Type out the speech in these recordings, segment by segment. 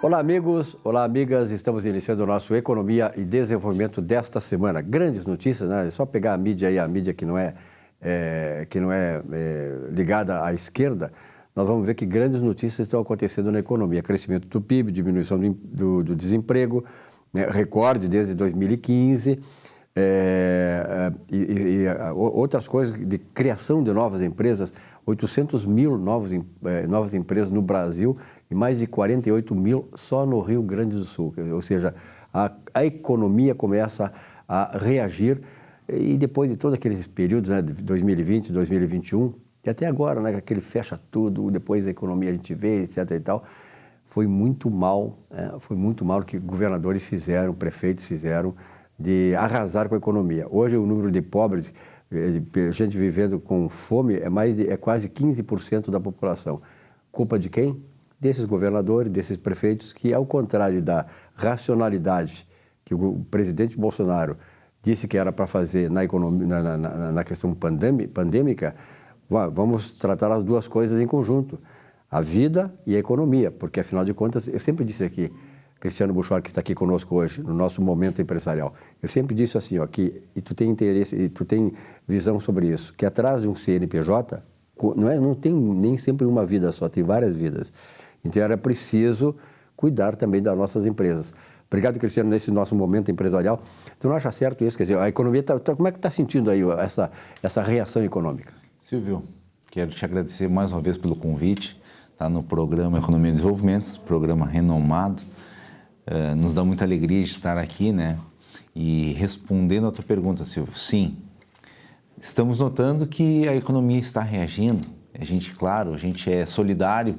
Olá, amigos. Olá, amigas. Estamos iniciando o nosso Economia e Desenvolvimento desta semana. Grandes notícias, né? É só pegar a mídia aí, a mídia que não é ligada à esquerda, nós vamos ver que grandes notícias estão acontecendo na economia. Crescimento do PIB, diminuição do desemprego, né? Recorde desde 2015, outras coisas de criação de novas empresas, 800 mil novas empresas no Brasil e mais de 48 mil só no Rio Grande do Sul. Ou seja, a economia começa a reagir e depois de todos aqueles períodos, né, de 2020, 2021, e até agora, né, aquele fecha tudo, depois a economia a gente vê, etc e tal, foi muito mal o que governadores fizeram, prefeitos fizeram, de arrasar com a economia. Hoje o número de pobres, gente vivendo com fome, é quase 15% da população. Culpa de quem? Desses governadores, desses prefeitos, que ao contrário da racionalidade que o presidente Bolsonaro disse que era para fazer na economia, na questão pandêmica, vamos tratar as duas coisas em conjunto, a vida e a economia, porque afinal de contas, eu sempre disse aqui, Cristiano Buchor, que está aqui conosco hoje, no nosso momento empresarial, eu sempre disse assim, ó, e tu tem interesse, e tu tem visão sobre isso, que atrás de um CNPJ, não tem nem sempre uma vida só, tem várias vidas. Então era preciso cuidar também das nossas empresas. Obrigado, Cristiano, nesse nosso momento empresarial. Tu não acha certo isso? Quer dizer, a economia, como é que está sentindo aí essa reação econômica? Silvio, quero te agradecer mais uma vez pelo convite. Está no programa Economia e Desenvolvimento, programa renomado. Nos dá muita alegria de estar aqui, né? E respondendo a tua pergunta, Silvio, sim, estamos notando que a economia está reagindo. A gente é solidário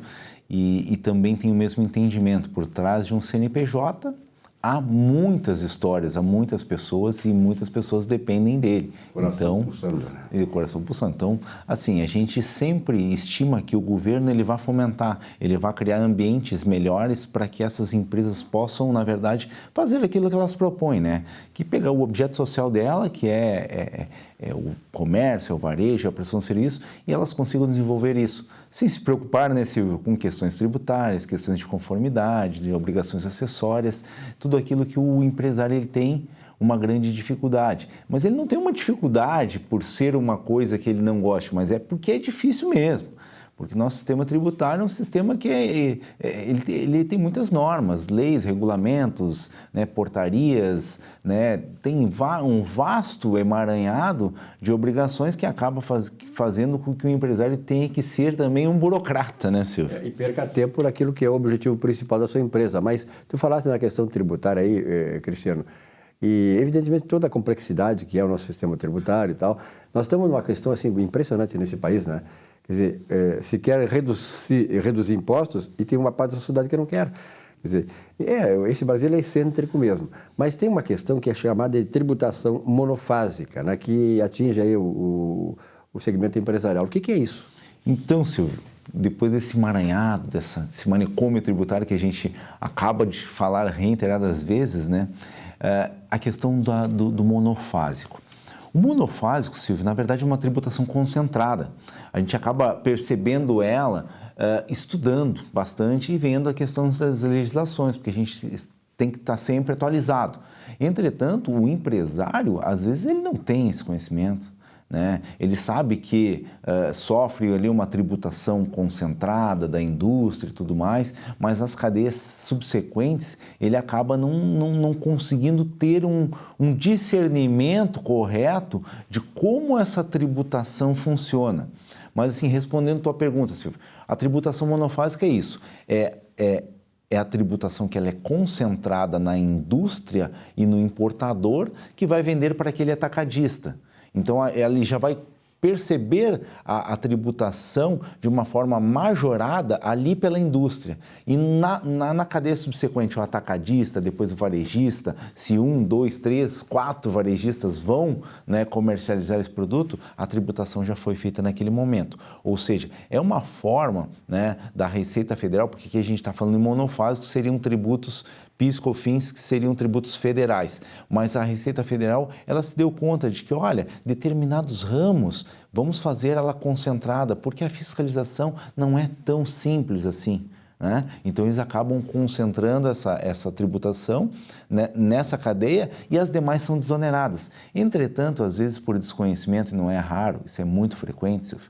e também tem o mesmo entendimento. Por trás de um CNPJ, há muitas histórias, há muitas pessoas e muitas pessoas dependem dele. Coração pulsando, né? Coração pulsando. Então, assim, a gente sempre estima que o governo ele vai fomentar, ele vai criar ambientes melhores para que essas empresas possam, na verdade, fazer aquilo que elas propõem, né? Que pegar o objeto social dela, que é o comércio, é o varejo, a prestação de serviço, e elas consigam desenvolver isso, sem se preocupar, né, Silvio, com questões tributárias, questões de conformidade, de obrigações acessórias, tudo aquilo que o empresário ele tem uma grande dificuldade. Mas ele não tem uma dificuldade por ser uma coisa que ele não gosta, mas é porque é difícil mesmo. Porque nosso sistema tributário é um sistema que ele tem muitas normas, leis, regulamentos, né, portarias, né, tem um vasto emaranhado de obrigações que acaba fazendo com que o empresário tenha que ser também um burocrata, né, Silvio? E perca tempo naquilo que é o objetivo principal da sua empresa. Mas tu falaste na questão tributária aí, Cristiano, e evidentemente toda a complexidade que é o nosso sistema tributário e tal, nós estamos numa questão assim impressionante nesse país, né? Quer dizer, se quer reduzir impostos e tem uma parte da sociedade que não quer. Quer dizer, esse Brasil é excêntrico mesmo. Mas tem uma questão que é chamada de tributação monofásica, né, que atinge aí o segmento empresarial. O que é isso? Então, Silvio, depois desse emaranhado, desse manicômio tributário que a gente acaba de falar reiteradas vezes, né, a questão do monofásico. O monofásico, Silvio, na verdade é uma tributação concentrada. A gente acaba percebendo ela estudando bastante e vendo a questão das legislações, porque a gente tem que estar sempre atualizado. Entretanto, o empresário, às vezes, ele não tem esse conhecimento, né? Ele sabe que sofre ali uma tributação concentrada da indústria e tudo mais, mas as cadeias subsequentes ele acaba não conseguindo ter um discernimento correto de como essa tributação funciona. Mas assim, respondendo a tua pergunta, Silvio, a tributação monofásica é isso, é a tributação que ela é concentrada na indústria e no importador que vai vender para aquele atacadista. Então, ele já vai perceber a tributação de uma forma majorada ali pela indústria. E na cadeia subsequente, o atacadista, depois o varejista, se 1, 2, 3, 4 varejistas vão, né, comercializar esse produto, a tributação já foi feita naquele momento. Ou seja, é uma forma, né, da Receita Federal, porque aqui a gente está falando em monofásico, seriam tributos PIS, COFINS, que seriam tributos federais. Mas a Receita Federal, ela se deu conta de que, olha, determinados ramos, vamos fazer ela concentrada, porque a fiscalização não é tão simples assim. né? Então eles acabam concentrando essa tributação, né, nessa cadeia e as demais são desoneradas. Entretanto, às vezes por desconhecimento, e não é raro, isso é muito frequente, Silvio,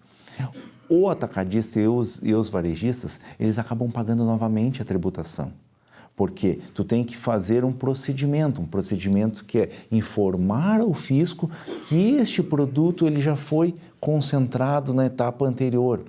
o atacadista e os varejistas, eles acabam pagando novamente a tributação. Porque tu tem que fazer um procedimento que é informar ao fisco que este produto ele já foi concentrado na etapa anterior.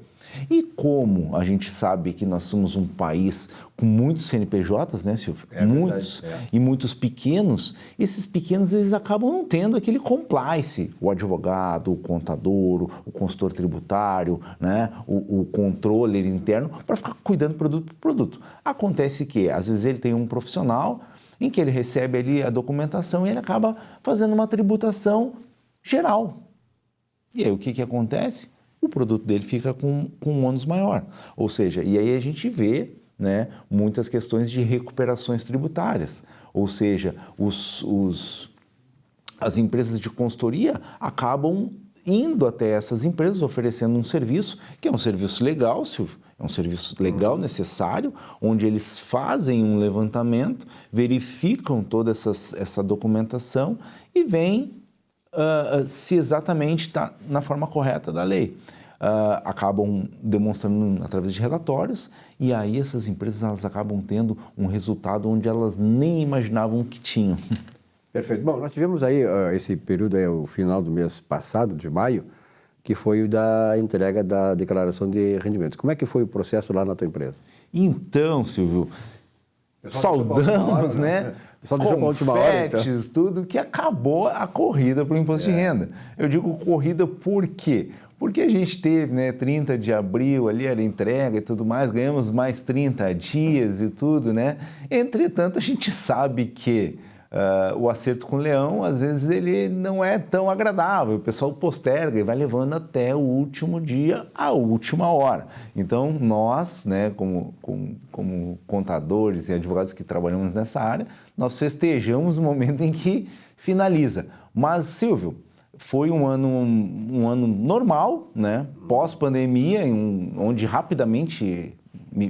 E como a gente sabe que nós somos um país com muitos CNPJs, né, Silvio? Muitos. E muitos pequenos, esses pequenos eles acabam não tendo aquele compliance, o advogado, o contador, o consultor tributário, né, o controller interno, para ficar cuidando produto por produto. Acontece que, às vezes, ele tem um profissional em que ele recebe ali a documentação e ele acaba fazendo uma tributação geral. E aí o que acontece? O produto dele fica com um ônus maior. Ou seja, e aí a gente vê, né, muitas questões de recuperações tributárias. Ou seja, as empresas de consultoria acabam indo até essas empresas oferecendo um serviço, que é um serviço legal, Silvio, é um serviço legal, necessário, onde eles fazem um levantamento, verificam toda essa documentação e veem se exatamente está na forma correta da lei. Acabam demonstrando através de relatórios e aí essas empresas elas acabam tendo um resultado onde elas nem imaginavam que tinham. Perfeito. Bom, nós tivemos aí esse período, aí, o final do mês passado, de maio, que foi o da entrega da declaração de rendimentos. Como é que foi o processo lá na tua empresa? Então, Silvio, saudamos, né? Só deixou para a última hora, então. Tudo que acabou a corrida para o imposto de renda. Eu digo corrida por quê? Porque a gente teve, né, 30 de abril ali, era entrega e tudo mais, ganhamos mais 30 dias e tudo, né? Entretanto, a gente sabe que o acerto com o leão, às vezes, ele não é tão agradável. O pessoal posterga e vai levando até o último dia, a última hora. Então, nós, né, como contadores e advogados que trabalhamos nessa área, nós festejamos o momento em que finaliza. Mas, Silvio, foi um ano normal, né, pós-pandemia, onde rapidamente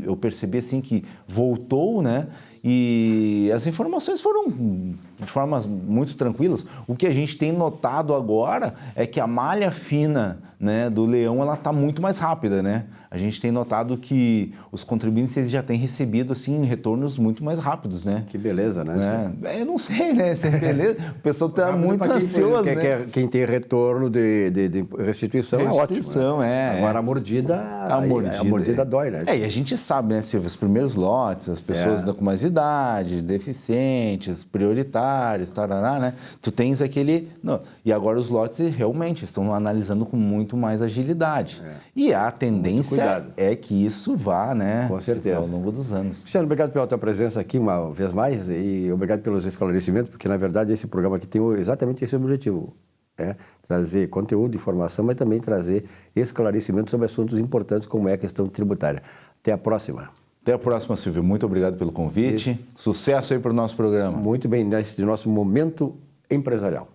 eu percebi assim, que voltou, né? E as informações foram de formas muito tranquilas. O que a gente tem notado agora é que a malha fina, né, do leão ela está muito mais rápida, né? A gente tem notado que os contribuintes já têm recebido assim, retornos muito mais rápidos, né? Que beleza, né? Eu não sei, né? Se é beleza. O pessoal está muito ansioso, né? Quem tem retorno de restituição é ótimo. Né? Agora a mordida dói, né? E a gente sabe, né, Silvio, os primeiros lotes, as pessoas com mais idade, deficientes, prioritários, tarará, né? Tu tens aquele... Não. E agora os lotes realmente estão analisando com muito mais agilidade. E a tendência é que isso vá, né? Com certeza. Ao longo dos anos. Cristiano, obrigado pela tua presença aqui uma vez mais e obrigado pelos esclarecimentos, porque na verdade esse programa aqui tem exatamente esse objetivo. Trazer conteúdo, informação, mas também trazer esclarecimentos sobre assuntos importantes como é a questão tributária. Até a próxima. Até a próxima, Silvio. Muito obrigado pelo convite. Sucesso aí para o nosso programa. Muito bem, nesse nosso momento empresarial.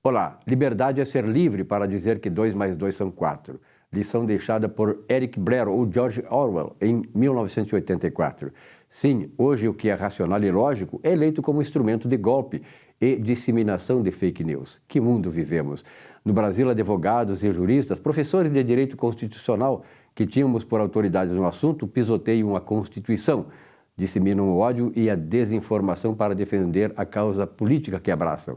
Olá, liberdade é ser livre para dizer que 2 mais 2 são 4. Lição deixada por Eric Blair ou George Orwell em 1984. Sim, hoje o que é racional e lógico é eleito como instrumento de golpe e disseminação de fake news. Que mundo vivemos? No Brasil, advogados e juristas, professores de direito constitucional que tínhamos por autoridades no assunto, pisoteiam a Constituição, disseminam o ódio e a desinformação para defender a causa política que abraçam.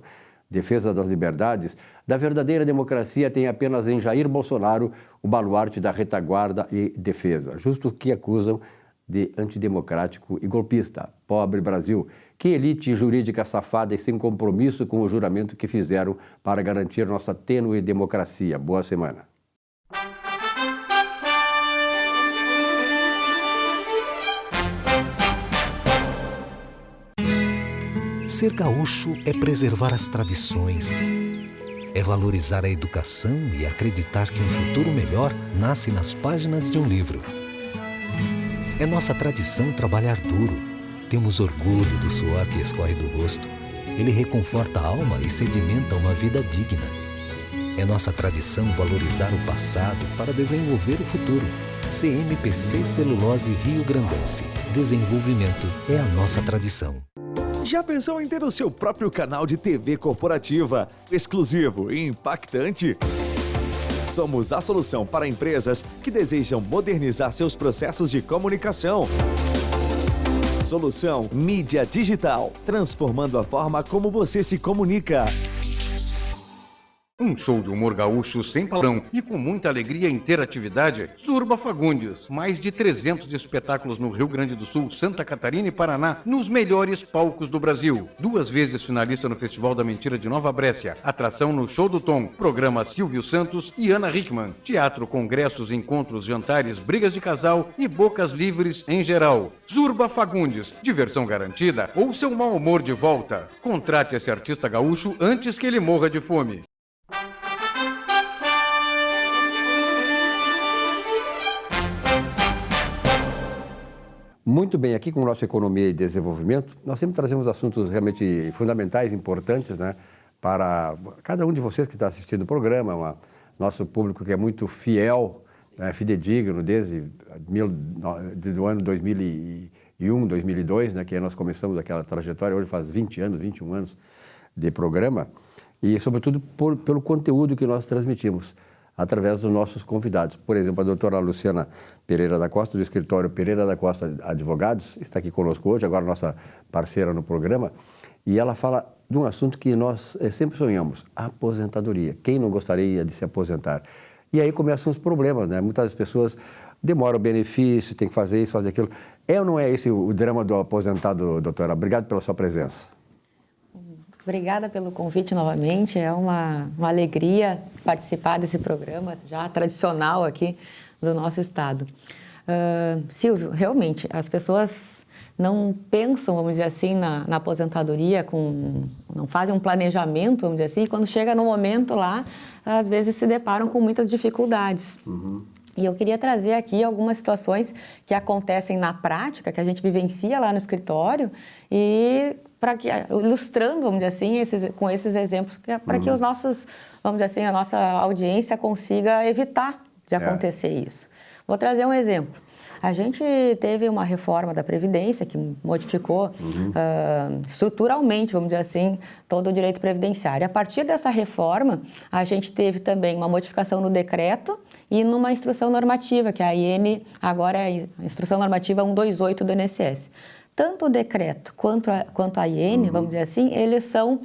Defesa das liberdades, da verdadeira democracia tem apenas em Jair Bolsonaro o baluarte da retaguarda e defesa, justo que acusam de antidemocrático e golpista. Pobre Brasil, que elite jurídica safada e sem compromisso com o juramento que fizeram para garantir nossa tênue democracia. Boa semana. Ser gaúcho é preservar as tradições, é valorizar a educação e acreditar que um futuro melhor nasce nas páginas de um livro. É nossa tradição trabalhar duro. Temos orgulho do suor que escorre do rosto. Ele reconforta a alma e sedimenta uma vida digna. É nossa tradição valorizar o passado para desenvolver o futuro. CMPC Celulose Rio Grandense. Desenvolvimento é a nossa tradição. Já pensou em ter o seu próprio canal de TV corporativa, exclusivo e impactante? Somos a solução para empresas que desejam modernizar seus processos de comunicação. Solução Mídia Digital, transformando a forma como você se comunica. Um show de humor gaúcho sem palavrão e com muita alegria e interatividade. Zurba Fagundes. Mais de 300 espetáculos no Rio Grande do Sul, Santa Catarina e Paraná, nos melhores palcos do Brasil. 2 vezes finalista no Festival da Mentira de Nova Brécia. Atração no Show do Tom. Programa Silvio Santos e Ana Hickman. Teatro, congressos, encontros, jantares, brigas de casal e bocas livres em geral. Zurba Fagundes. Diversão garantida ou seu mau humor de volta. Contrate esse artista gaúcho antes que ele morra de fome. Muito bem, aqui com o nosso Economia e Desenvolvimento, nós sempre trazemos assuntos realmente fundamentais, importantes, né, para cada um de vocês que está assistindo o programa, nosso público que é muito fiel, né, fidedigno, desde do ano 2001, 2002, né, que nós começamos aquela trajetória, hoje faz 20 anos, 21 anos de programa, e sobretudo pelo conteúdo que nós transmitimos através dos nossos convidados. Por exemplo, a doutora Luciana Pereira da Costa, do escritório Pereira da Costa Advogados, está aqui conosco hoje, agora nossa parceira no programa, e ela fala de um assunto que nós sempre sonhamos, a aposentadoria. Quem não gostaria de se aposentar? E aí começam os problemas, né? Muitas pessoas demoram o benefício, tem que fazer isso, fazer aquilo. É ou não é esse o drama do aposentado, doutora? Obrigado pela sua presença. Obrigada pelo convite novamente, é uma alegria participar desse programa já tradicional aqui do nosso estado. Silvio, realmente, as pessoas não pensam, vamos dizer assim, na aposentadoria, não fazem um planejamento, vamos dizer assim, e quando chega no momento lá, às vezes se deparam com muitas dificuldades. Uhum. E eu queria trazer aqui algumas situações que acontecem na prática, que a gente vivencia lá no escritório, e ilustrando, vamos dizer assim, com esses exemplos, para que os nossos, vamos dizer assim, a nossa audiência consiga evitar de acontecer isso. Vou trazer um exemplo. A gente teve uma reforma da Previdência que modificou estruturalmente, vamos dizer assim, todo o direito previdenciário. A partir dessa reforma, a gente teve também uma modificação no decreto e numa instrução normativa, que a IN agora é a Instrução Normativa 128 do INSS. Tanto o decreto quanto a IN, vamos dizer assim, eles são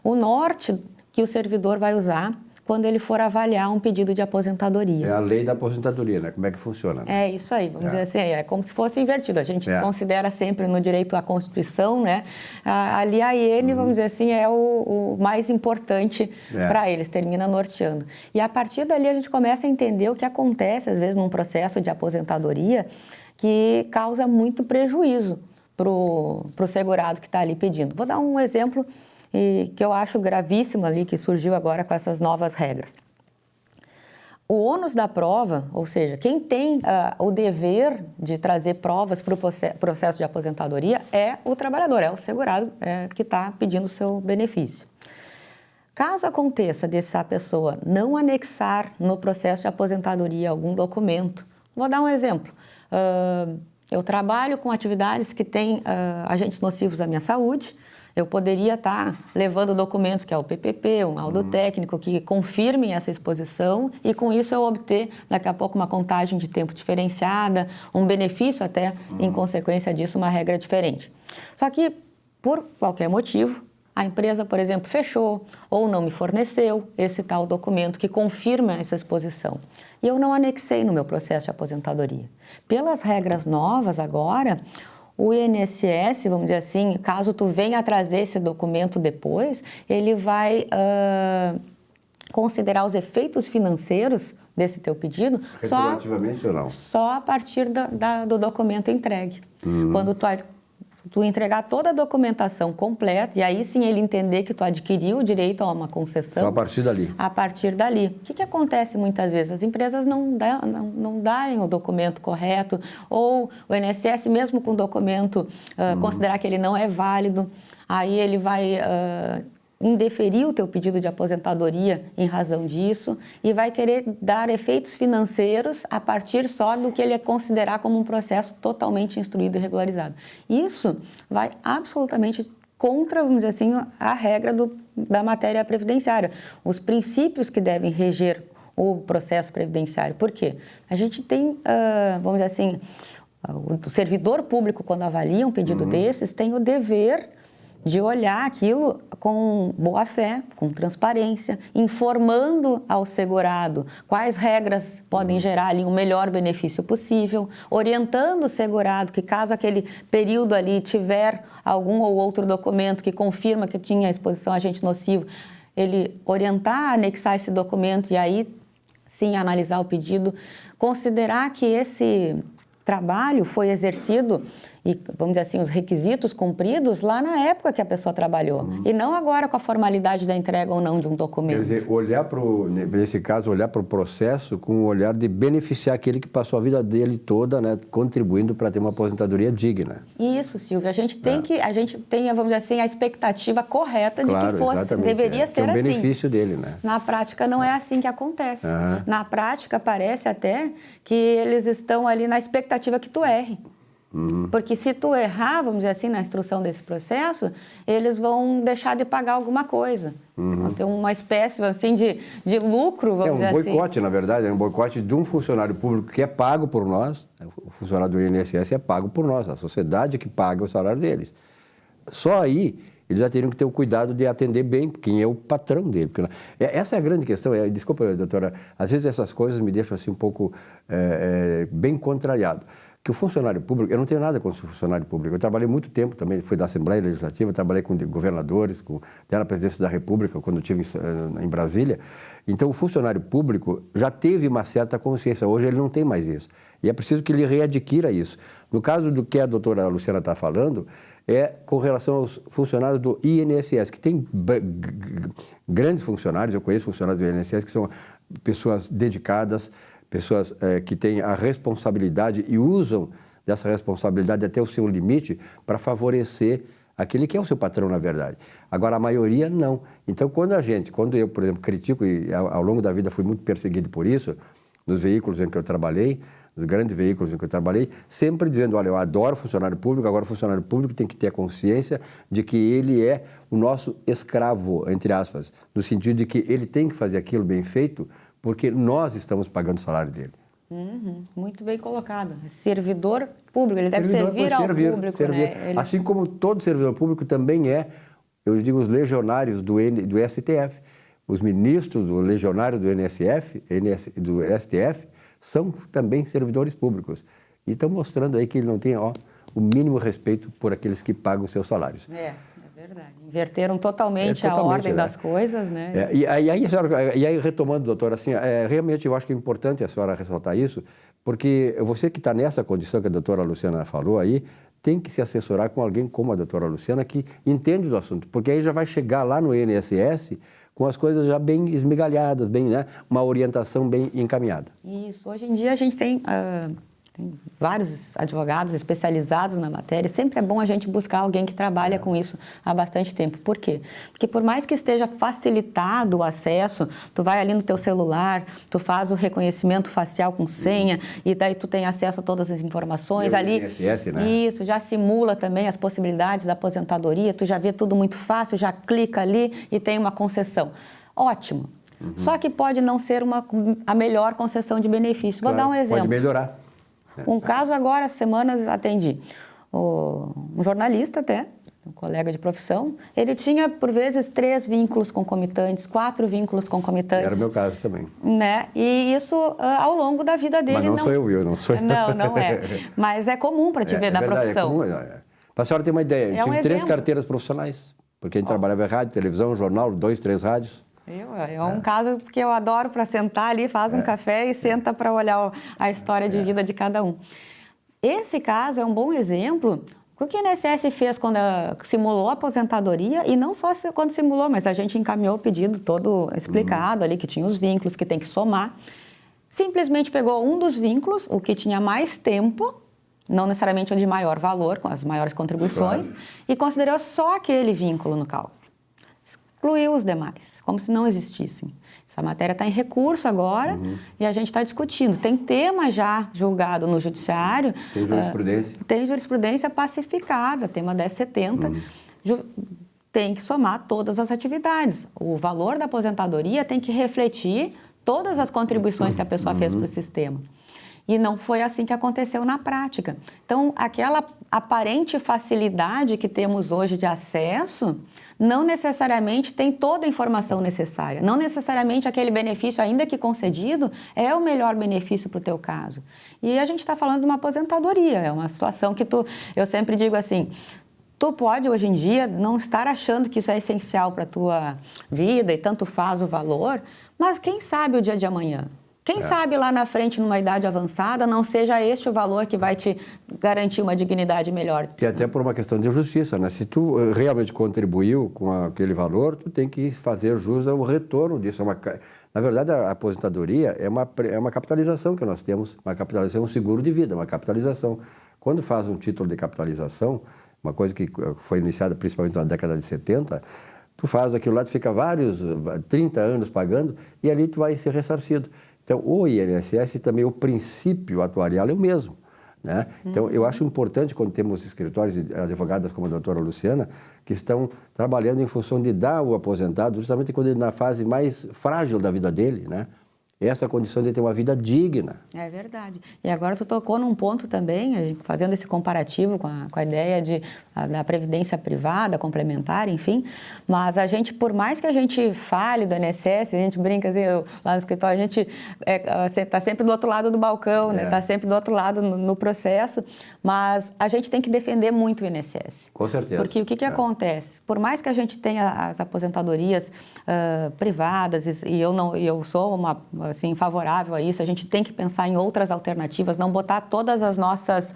o norte que o servidor vai usar quando ele for avaliar um pedido de aposentadoria. É a lei da aposentadoria, né? Como é que funciona? É isso aí, vamos dizer assim, é como se fosse invertido. A gente considera sempre no direito à Constituição, né? Ali a IN, vamos dizer assim, é o mais importante para eles, termina norteando. E a partir dali a gente começa a entender o que acontece, às vezes, num processo de aposentadoria que causa muito prejuízo para o segurado que está ali pedindo. Vou dar um exemplo que eu acho gravíssimo ali, que surgiu agora com essas novas regras. O ônus da prova, ou seja, quem tem o dever de trazer provas para o processo de aposentadoria é o trabalhador, é o segurado que está pedindo o seu benefício. Caso aconteça dessa pessoa não anexar no processo de aposentadoria algum documento, vou dar um exemplo. Eu trabalho com atividades que têm agentes nocivos à minha saúde. Eu poderia estar levando documentos, que é o PPP, um laudo técnico, que confirmem essa exposição e, com isso, eu obter, daqui a pouco, uma contagem de tempo diferenciada, um benefício até, em consequência disso, uma regra diferente. Só que, por qualquer motivo, a empresa, por exemplo, fechou ou não me forneceu esse tal documento que confirma essa exposição. E eu não anexei no meu processo de aposentadoria. Pelas regras novas agora, o INSS, vamos dizer assim, caso tu venha trazer esse documento depois, ele vai considerar os efeitos financeiros desse teu pedido retroativamente ou não? Só a partir do documento entregue. Quando tu entregar toda a documentação completa, e aí sim ele entender que tu adquiriu o direito a uma concessão. Só a partir dali. A partir dali. O que acontece muitas vezes? As empresas não darem o documento correto, ou o INSS, mesmo com o documento, considerar que ele não é válido, aí ele vai indeferir o teu pedido de aposentadoria em razão disso e vai querer dar efeitos financeiros a partir só do que ele considerar como um processo totalmente instruído e regularizado. Isso vai absolutamente contra, vamos dizer assim, a regra da matéria previdenciária, os princípios que devem reger o processo previdenciário. Por quê? A gente tem, vamos dizer assim, o servidor público, quando avalia um pedido desses, tem o dever de olhar aquilo com boa fé, com transparência, informando ao segurado quais regras podem gerar ali o melhor benefício possível, orientando o segurado que caso aquele período ali tiver algum ou outro documento que confirma que tinha exposição a agente nocivo, ele orientar, anexar esse documento e aí sim analisar o pedido, considerar que esse trabalho foi exercido e, vamos dizer assim, os requisitos cumpridos lá na época que a pessoa trabalhou. E não agora com a formalidade da entrega ou não de um documento. Quer dizer, nesse caso, olhar para o processo com o olhar de beneficiar aquele que passou a vida dele toda, né, contribuindo para ter uma aposentadoria digna. Isso, Silvia. A gente tem vamos dizer assim, a expectativa correta de claro, que deveria ser que é um assim. benefício dele, né? Na prática, não é assim que acontece. Na prática, parece até que eles estão ali na expectativa que tu erre. Porque se tu errar, vamos dizer assim, na instrução desse processo, eles vão deixar de pagar alguma coisa. Vão ter uma espécie assim, de lucro, vamos dizer assim. É um boicote, na verdade, é um boicote de um funcionário público que é pago por nós, o funcionário do INSS é pago por nós, a sociedade que paga o salário deles. Só aí eles já teriam que ter o cuidado de atender bem quem é o patrão dele. Porque essa é a grande questão. Desculpa, doutora, às vezes essas coisas me deixam assim um pouco bem contrariado. Que o funcionário público, eu não tenho nada contra o funcionário público, eu trabalhei muito tempo também, fui da Assembleia Legislativa, trabalhei com governadores, até na Presidência da República, quando estive em Brasília. Então, o funcionário público já teve uma certa consciência, hoje ele não tem mais isso. E é preciso que ele readquira isso. No caso do que a doutora Luciana está falando, é com relação aos funcionários do INSS, que tem grandes funcionários, eu conheço funcionários do INSS que são pessoas dedicadas, pessoas que têm a responsabilidade e usam dessa responsabilidade até o seu limite para favorecer aquele que é o seu patrão, na verdade. Agora, a maioria, não. Então, quando eu, por exemplo, critico, e ao longo da vida fui muito perseguido por isso, nos veículos em que eu trabalhei, nos grandes veículos em que eu trabalhei, sempre dizendo, olha, eu adoro funcionário público, agora o funcionário público tem que ter a consciência de que ele é o nosso escravo, entre aspas, no sentido de que ele tem que fazer aquilo bem feito, porque nós estamos pagando o salário dele. Muito bem colocado. Servidor público, ele deve servir ao público. Né? Assim como todo servidor público também é, eu digo, os legionários do STF. Os ministros do legionário do do STF, são também servidores públicos. E estão mostrando aí que ele não tem o mínimo respeito por aqueles que pagam os seus salários. É verdade. Inverteram totalmente a ordem das coisas, né? E aí, retomando, doutora, assim, realmente eu acho que é importante a senhora ressaltar isso, porque você que está nessa condição que a doutora Luciana falou aí, tem que se assessorar com alguém como a doutora Luciana, que entende do assunto, porque aí já vai chegar lá no INSS com as coisas já bem esmigalhadas, uma orientação bem encaminhada. Isso. Hoje em dia a gente tem vários advogados especializados na matéria. Sempre é bom a gente buscar alguém que trabalha com isso há bastante tempo. Por quê? Porque por mais que esteja facilitado o acesso, tu vai ali no teu celular, tu faz o reconhecimento facial com senha e daí tu tem acesso a todas as informações ali. INSS, né? Isso, já simula também as possibilidades da aposentadoria, tu já vê tudo muito fácil, já clica ali e tem uma concessão. Ótimo. Só que pode não ser a melhor concessão de benefício. Vou dar um exemplo. Pode melhorar. Um caso agora, há semanas, atendi um jornalista até, um colega de profissão, ele tinha, por vezes, 3 vínculos concomitantes, 4 vínculos concomitantes. Era o meu caso também. Né? E isso, ao longo da vida dele... Mas não sou eu, não sou eu. Não é. Mas é comum para te ver na verdade, profissão. É comum. Para a senhora ter uma ideia, eu tive 3 carteiras profissionais, porque a gente trabalhava em rádio, televisão, jornal, 2, 3 rádios. É um caso que eu adoro para sentar ali, faz um café e senta para olhar a história de vida de cada um. Esse caso é um bom exemplo. O que o INSS fez quando simulou a aposentadoria, e não só quando simulou, mas a gente encaminhou o pedido todo explicado ali, que tinha os vínculos, que tem que somar. Simplesmente pegou um dos vínculos, o que tinha mais tempo, não necessariamente o de maior valor, com as maiores contribuições, e considerou só aquele vínculo no cálculo. excluiu os demais, como se não existissem. Essa matéria está em recurso agora e a gente está discutindo. Tem tema já julgado no judiciário. Tem jurisprudência? Tem jurisprudência pacificada, tema 1070. Tem que somar todas as atividades. O valor da aposentadoria tem que refletir todas as contribuições que a pessoa fez para o sistema. E não foi assim que aconteceu na prática. Então, aquela aparente facilidade que temos hoje de acesso não necessariamente tem toda a informação necessária. Não necessariamente aquele benefício, ainda que concedido, é o melhor benefício para o teu caso. E a gente está falando de uma aposentadoria, é uma situação que eu sempre digo assim, tu pode, hoje em dia, não estar achando que isso é essencial para a tua vida e tanto faz o valor, mas quem sabe o dia de amanhã? Quem sabe lá na frente, numa idade avançada, não seja este o valor que vai te garantir uma dignidade melhor. E até por uma questão de justiça, né? Se tu realmente contribuiu com aquele valor, tu tem que fazer jus ao retorno disso. Na verdade, a aposentadoria é uma capitalização que nós temos, uma capitalização, um seguro de vida, uma capitalização. Quando faz um título de capitalização, uma coisa que foi iniciada principalmente na década de 70, tu faz aquilo lá, tu fica 30 anos pagando e ali tu vai ser ressarcido. Então, o INSS também, o princípio atuarial é o mesmo, né? Então, eu acho importante quando temos escritórios de advogadas como a doutora Luciana, que estão trabalhando em função de dar ao aposentado, justamente quando ele na fase mais frágil da vida dele, né? Essa condição de ter uma vida digna. É verdade. E agora tu tocou num ponto também, fazendo esse comparativo com a ideia da previdência privada, complementar, enfim, mas a gente, por mais que a gente fale do INSS, a gente brinca assim, lá no escritório, a gente está sempre do outro lado do balcão, né? Está sempre do outro lado no processo, mas a gente tem que defender muito o INSS. Com certeza. Porque o que acontece? Por mais que a gente tenha as aposentadorias privadas, e eu sou assim, favorável a isso, a gente tem que pensar em outras alternativas, não botar todas as nossas,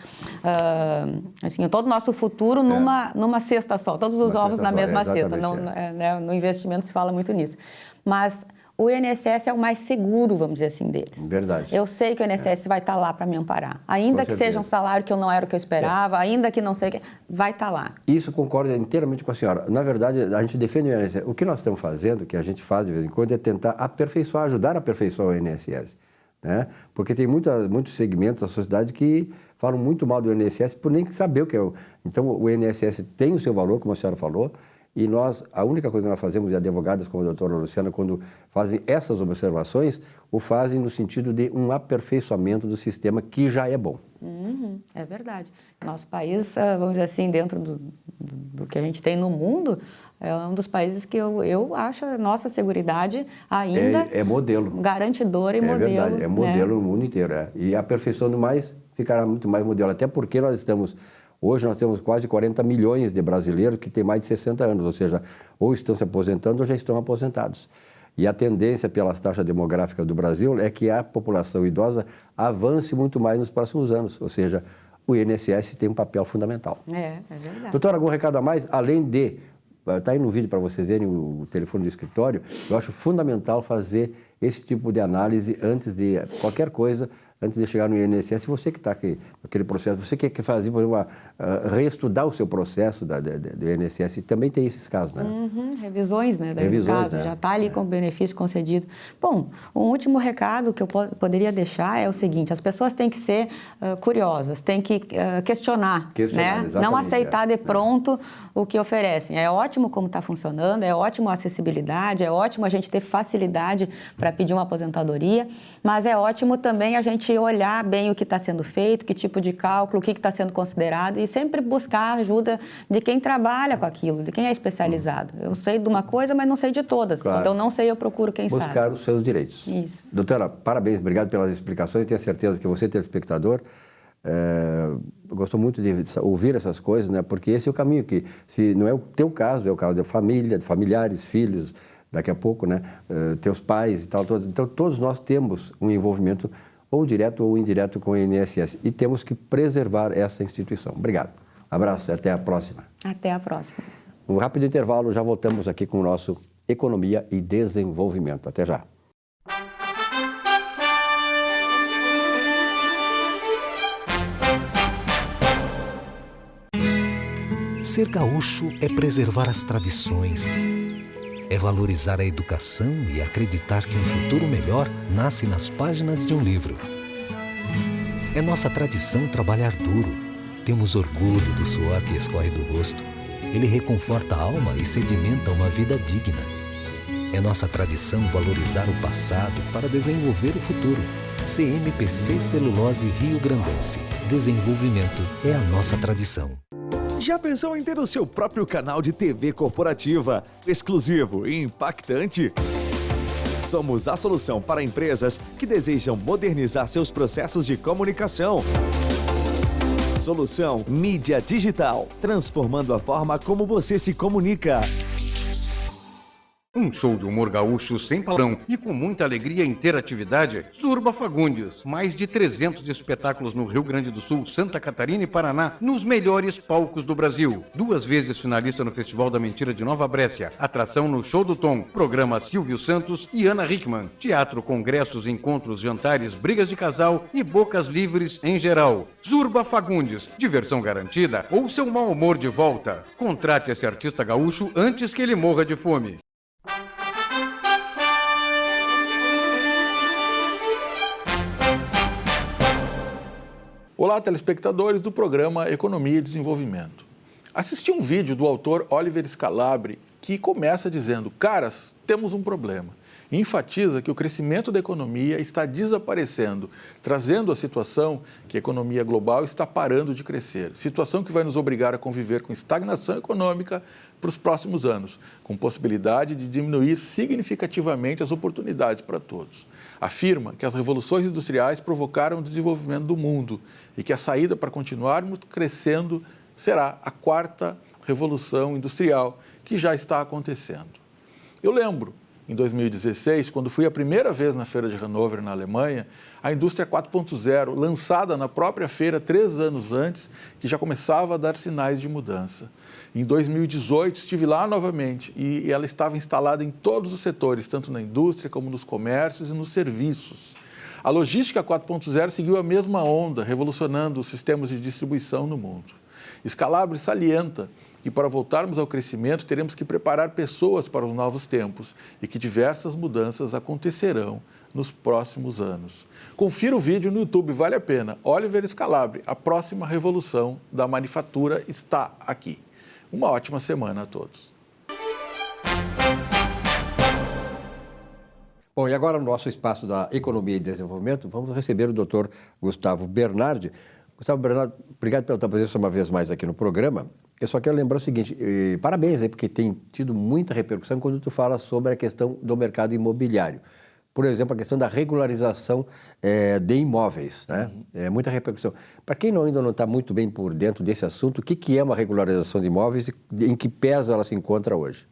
assim, todo o nosso futuro numa cesta só, todos os ovos na mesma cesta. Não, né, no investimento se fala muito nisso. Mas o INSS é o mais seguro, vamos dizer assim, deles. Verdade. Eu sei que o INSS vai estar lá para me amparar. Ainda que seja um salário que eu não era o que eu esperava, ainda que não sei o que, vai estar lá. Isso concordo inteiramente com a senhora. Na verdade, a gente defende o INSS. O que nós estamos fazendo, que a gente faz de vez em quando, é tentar aperfeiçoar, ajudar a aperfeiçoar o INSS. Né? Porque tem muitos segmentos da sociedade que falam muito mal do INSS por nem saber o que é. Então, o INSS tem o seu valor, como a senhora falou, e a única coisa que nós fazemos, e advogadas como a doutora Luciana, quando fazem essas observações, o fazem no sentido de um aperfeiçoamento do sistema que já é bom. É verdade. Nosso país, vamos dizer assim, dentro do que a gente tem no mundo, é um dos países que eu acho a nossa seguridade ainda é modelo. Garantidora e modelo. É verdade, é modelo no mundo inteiro. E aperfeiçoando mais, ficará muito mais modelo. Até porque hoje nós temos quase 40 milhões de brasileiros que têm mais de 60 anos, ou seja, ou estão se aposentando ou já estão aposentados. E a tendência pelas taxas demográficas do Brasil é que a população idosa avance muito mais nos próximos anos, ou seja, o INSS tem um papel fundamental. É verdade. Doutora, algum recado a mais? Além de, está aí no vídeo para vocês verem o telefone do escritório, eu acho fundamental fazer esse tipo de análise antes de qualquer coisa, antes de chegar no INSS. Você que está aqui naquele processo, você que quer fazer, por exemplo, reestudar o seu processo do INSS, também tem esses casos, né? Revisões, né? Revisões, né? Já está ali com o benefício concedido. Bom, um último recado que eu poderia deixar é o seguinte, as pessoas têm que ser curiosas, têm que questionar, né? Não aceitar de pronto o que oferecem. É ótimo como está funcionando, é ótimo a acessibilidade, é ótimo a gente ter facilidade para pedir uma aposentadoria, mas é ótimo também a gente olhar bem o que está sendo feito, que tipo de cálculo, o que está sendo considerado e sempre buscar a ajuda de quem trabalha com aquilo, de quem é especializado. Eu sei de uma coisa, mas não sei de todas. Claro. Então, não sei, eu procuro quem sabe. Buscar os seus direitos. Isso. Doutora, parabéns, obrigado pelas explicações. Tenho certeza que você, telespectador, gostou muito de ouvir essas coisas, né? Porque esse é o caminho que, se não é o teu caso, é o caso da família, de familiares, filhos, daqui a pouco, né? Teus pais e tal. Então, todos nós temos um envolvimento ou direto ou indireto com o INSS e temos que preservar essa instituição. Obrigado. Abraço e até a próxima. Até a próxima. Um rápido intervalo, já voltamos aqui com o nosso Economia e Desenvolvimento. Até já. Ser gaúcho é preservar as tradições, É valorizar a educação e acreditar que um futuro melhor nasce nas páginas de um livro. É nossa tradição trabalhar duro. Temos orgulho do suor que escorre do rosto. Ele reconforta a alma e sedimenta uma vida digna. É nossa tradição valorizar o passado para desenvolver o futuro. CMPC Celulose Rio Grandense. Desenvolvimento é a nossa tradição. Já pensou em ter o seu próprio canal de TV corporativa, exclusivo e impactante? Somos a solução para empresas que desejam modernizar seus processos de comunicação. Solução Mídia Digital, transformando a forma como você se comunica. Um show de humor gaúcho sem palavrão e com muita alegria e interatividade. Zurba Fagundes. Mais de 300 espetáculos no Rio Grande do Sul, Santa Catarina e Paraná, nos melhores palcos do Brasil. 2 vezes finalista no Festival da Mentira de Nova Brécia. Atração no Show do Tom. Programa Silvio Santos e Ana Hickman. Teatro, congressos, encontros, jantares, brigas de casal e bocas livres em geral. Zurba Fagundes. Diversão garantida ou seu mau humor de volta. Contrate esse artista gaúcho antes que ele morra de fome. Olá, telespectadores do programa Economia e Desenvolvimento. Assisti um vídeo do autor Oliver Scalabri que começa dizendo: caras, temos um problema. E enfatiza que o crescimento da economia está desaparecendo, trazendo a situação que a economia global está parando de crescer. Situação que vai nos obrigar a conviver com estagnação econômica para os próximos anos, com possibilidade de diminuir significativamente as oportunidades para todos. Afirma que as revoluções industriais provocaram o desenvolvimento do mundo e que a saída para continuarmos crescendo será a 4ª revolução industrial, que já está acontecendo. Eu lembro, em 2016, quando fui a primeira vez na Feira de Hannover, na Alemanha, a indústria 4.0, lançada na própria feira 3 anos antes, que já começava a dar sinais de mudança. Em 2018, estive lá novamente e ela estava instalada em todos os setores, tanto na indústria como nos comércios e nos serviços. A logística 4.0 seguiu a mesma onda, revolucionando os sistemas de distribuição no mundo. Scalabri salienta que para voltarmos ao crescimento teremos que preparar pessoas para os novos tempos e que diversas mudanças acontecerão nos próximos anos. Confira o vídeo no YouTube, vale a pena. Oliver Scalabri, a próxima revolução da manufatura está aqui. Uma ótima semana a todos. Bom, e agora no nosso espaço da Economia e Desenvolvimento, vamos receber o Dr. Gustavo Bernardi. Gustavo Bernardi, obrigado pela tua presença uma vez mais aqui no programa. Eu só quero lembrar o seguinte, parabéns aí, porque tem tido muita repercussão quando tu fala sobre a questão do mercado imobiliário. Por exemplo, a questão da regularização de imóveis, né? Muita repercussão. Para quem ainda não está muito bem por dentro desse assunto, o que é uma regularização de imóveis e em que pés ela se encontra hoje?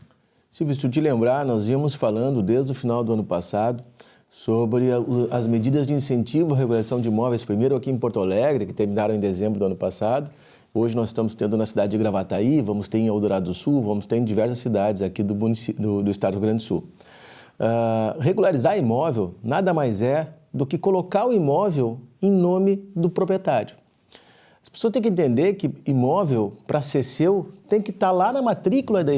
Silvio, se tu te lembrar, nós íamos falando desde o final do ano passado sobre as medidas de incentivo à regularização de imóveis, primeiro aqui em Porto Alegre, que terminaram em dezembro do ano passado. Hoje nós estamos tendo na cidade de Gravataí, vamos ter em Eldorado do Sul, vamos ter em diversas cidades aqui do estado do Rio Grande do Sul. Regularizar imóvel nada mais é do que colocar o imóvel em nome do proprietário. As pessoas têm que entender que imóvel, para ser seu, tem que estar lá na matrícula do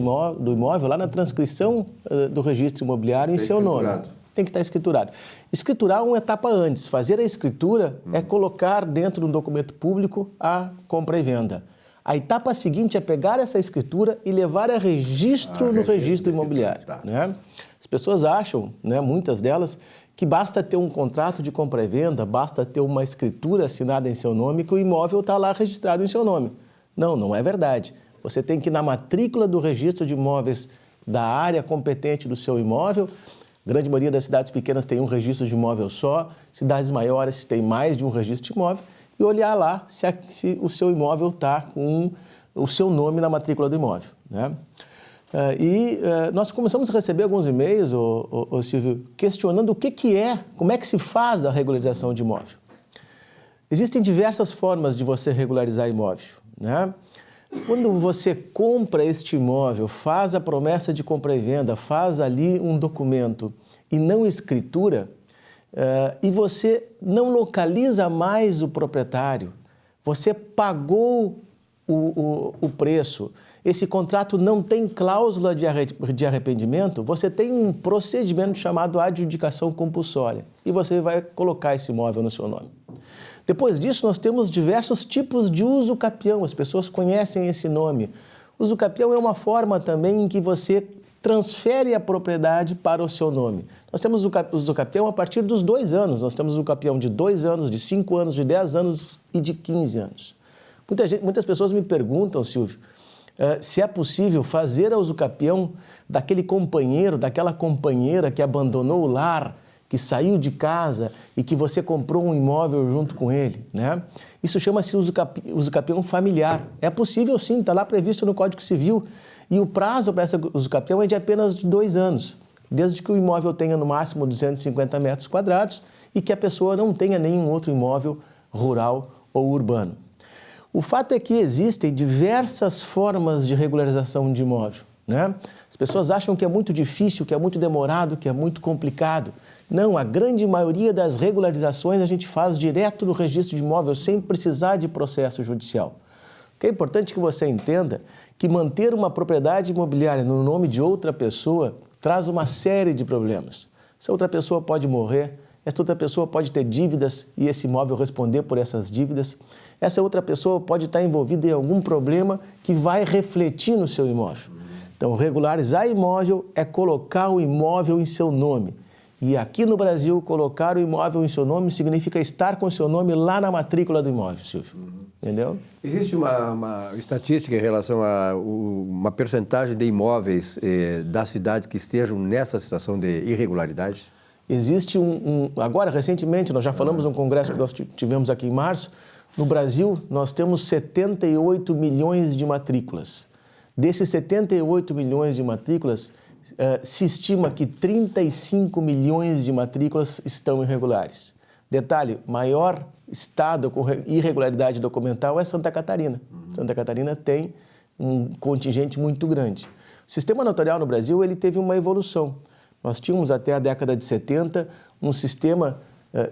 imóvel, lá na transcrição do registro imobiliário em seu nome. Tem que estar escriturado. Escriturar é uma etapa antes. Fazer a escritura é colocar dentro de um documento público a compra e venda. A etapa seguinte é pegar essa escritura e levar a registro no registro imobiliário. Né? As pessoas acham, né, muitas delas, que basta ter um contrato de compra e venda, basta ter uma escritura assinada em seu nome, que o imóvel está lá registrado em seu nome. Não, não é verdade. Você tem que ir na matrícula do registro de imóveis da área competente do seu imóvel. A grande maioria das cidades pequenas tem um registro de imóvel só, cidades maiores tem mais de um registro de imóvel, e olhar lá se o seu imóvel está com o seu nome na matrícula do imóvel. Né? Nós começamos a receber alguns e-mails, Silvio, questionando como é que se faz a regularização de imóvel. Existem diversas formas de você regularizar imóvel. Né? Quando você compra este imóvel, faz a promessa de compra e venda, faz ali um documento e não escritura, e você não localiza mais o proprietário, você pagou o preço, esse contrato não tem cláusula de arrependimento, você tem um procedimento chamado adjudicação compulsória e você vai colocar esse imóvel no seu nome. Depois disso, nós temos diversos tipos de uso capião, as pessoas conhecem esse nome. Uso capião é uma forma também em que você transfere a propriedade para o seu nome. Nós temos o uso capião a partir dos 2 anos, nós temos o capião de 2 anos, de 5 anos, de 10 anos e de 15 anos. Muitas pessoas me perguntam, Silvio, se é possível fazer a usucapião daquele companheiro, daquela companheira que abandonou o lar, que saiu de casa e que você comprou um imóvel junto com ele, né? Isso chama-se usucapião familiar. É possível sim, está lá previsto no Código Civil. E o prazo para essa usucapião é de apenas 2 anos, desde que o imóvel tenha no máximo 250 metros quadrados e que a pessoa não tenha nenhum outro imóvel rural ou urbano. O fato é que existem diversas formas de regularização de imóvel, né? As pessoas acham que é muito difícil, que é muito demorado, que é muito complicado. Não, a grande maioria das regularizações a gente faz direto no registro de imóvel, sem precisar de processo judicial. O que é importante que você entenda que manter uma propriedade imobiliária no nome de outra pessoa traz uma série de problemas. Essa outra pessoa pode morrer, essa outra pessoa pode ter dívidas e esse imóvel responder por essas dívidas. Essa outra pessoa pode estar envolvida em algum problema que vai refletir no seu imóvel. Então, regularizar imóvel é colocar o imóvel em seu nome. E aqui no Brasil, colocar o imóvel em seu nome significa estar com o seu nome lá na matrícula do imóvel, Silvio. Entendeu? Existe uma estatística em relação a uma percentagem de imóveis da cidade que estejam nessa situação de irregularidade? Existe agora, recentemente, nós já falamos num congresso que nós tivemos aqui em março, no Brasil nós temos 78 milhões de matrículas. Desses 78 milhões de matrículas, se estima que 35 milhões de matrículas estão irregulares. Detalhe, maior estado com irregularidade documental é Santa Catarina. Santa Catarina tem um contingente muito grande. O sistema notorial no Brasil ele teve uma evolução. Nós tínhamos até a década de 70 um sistema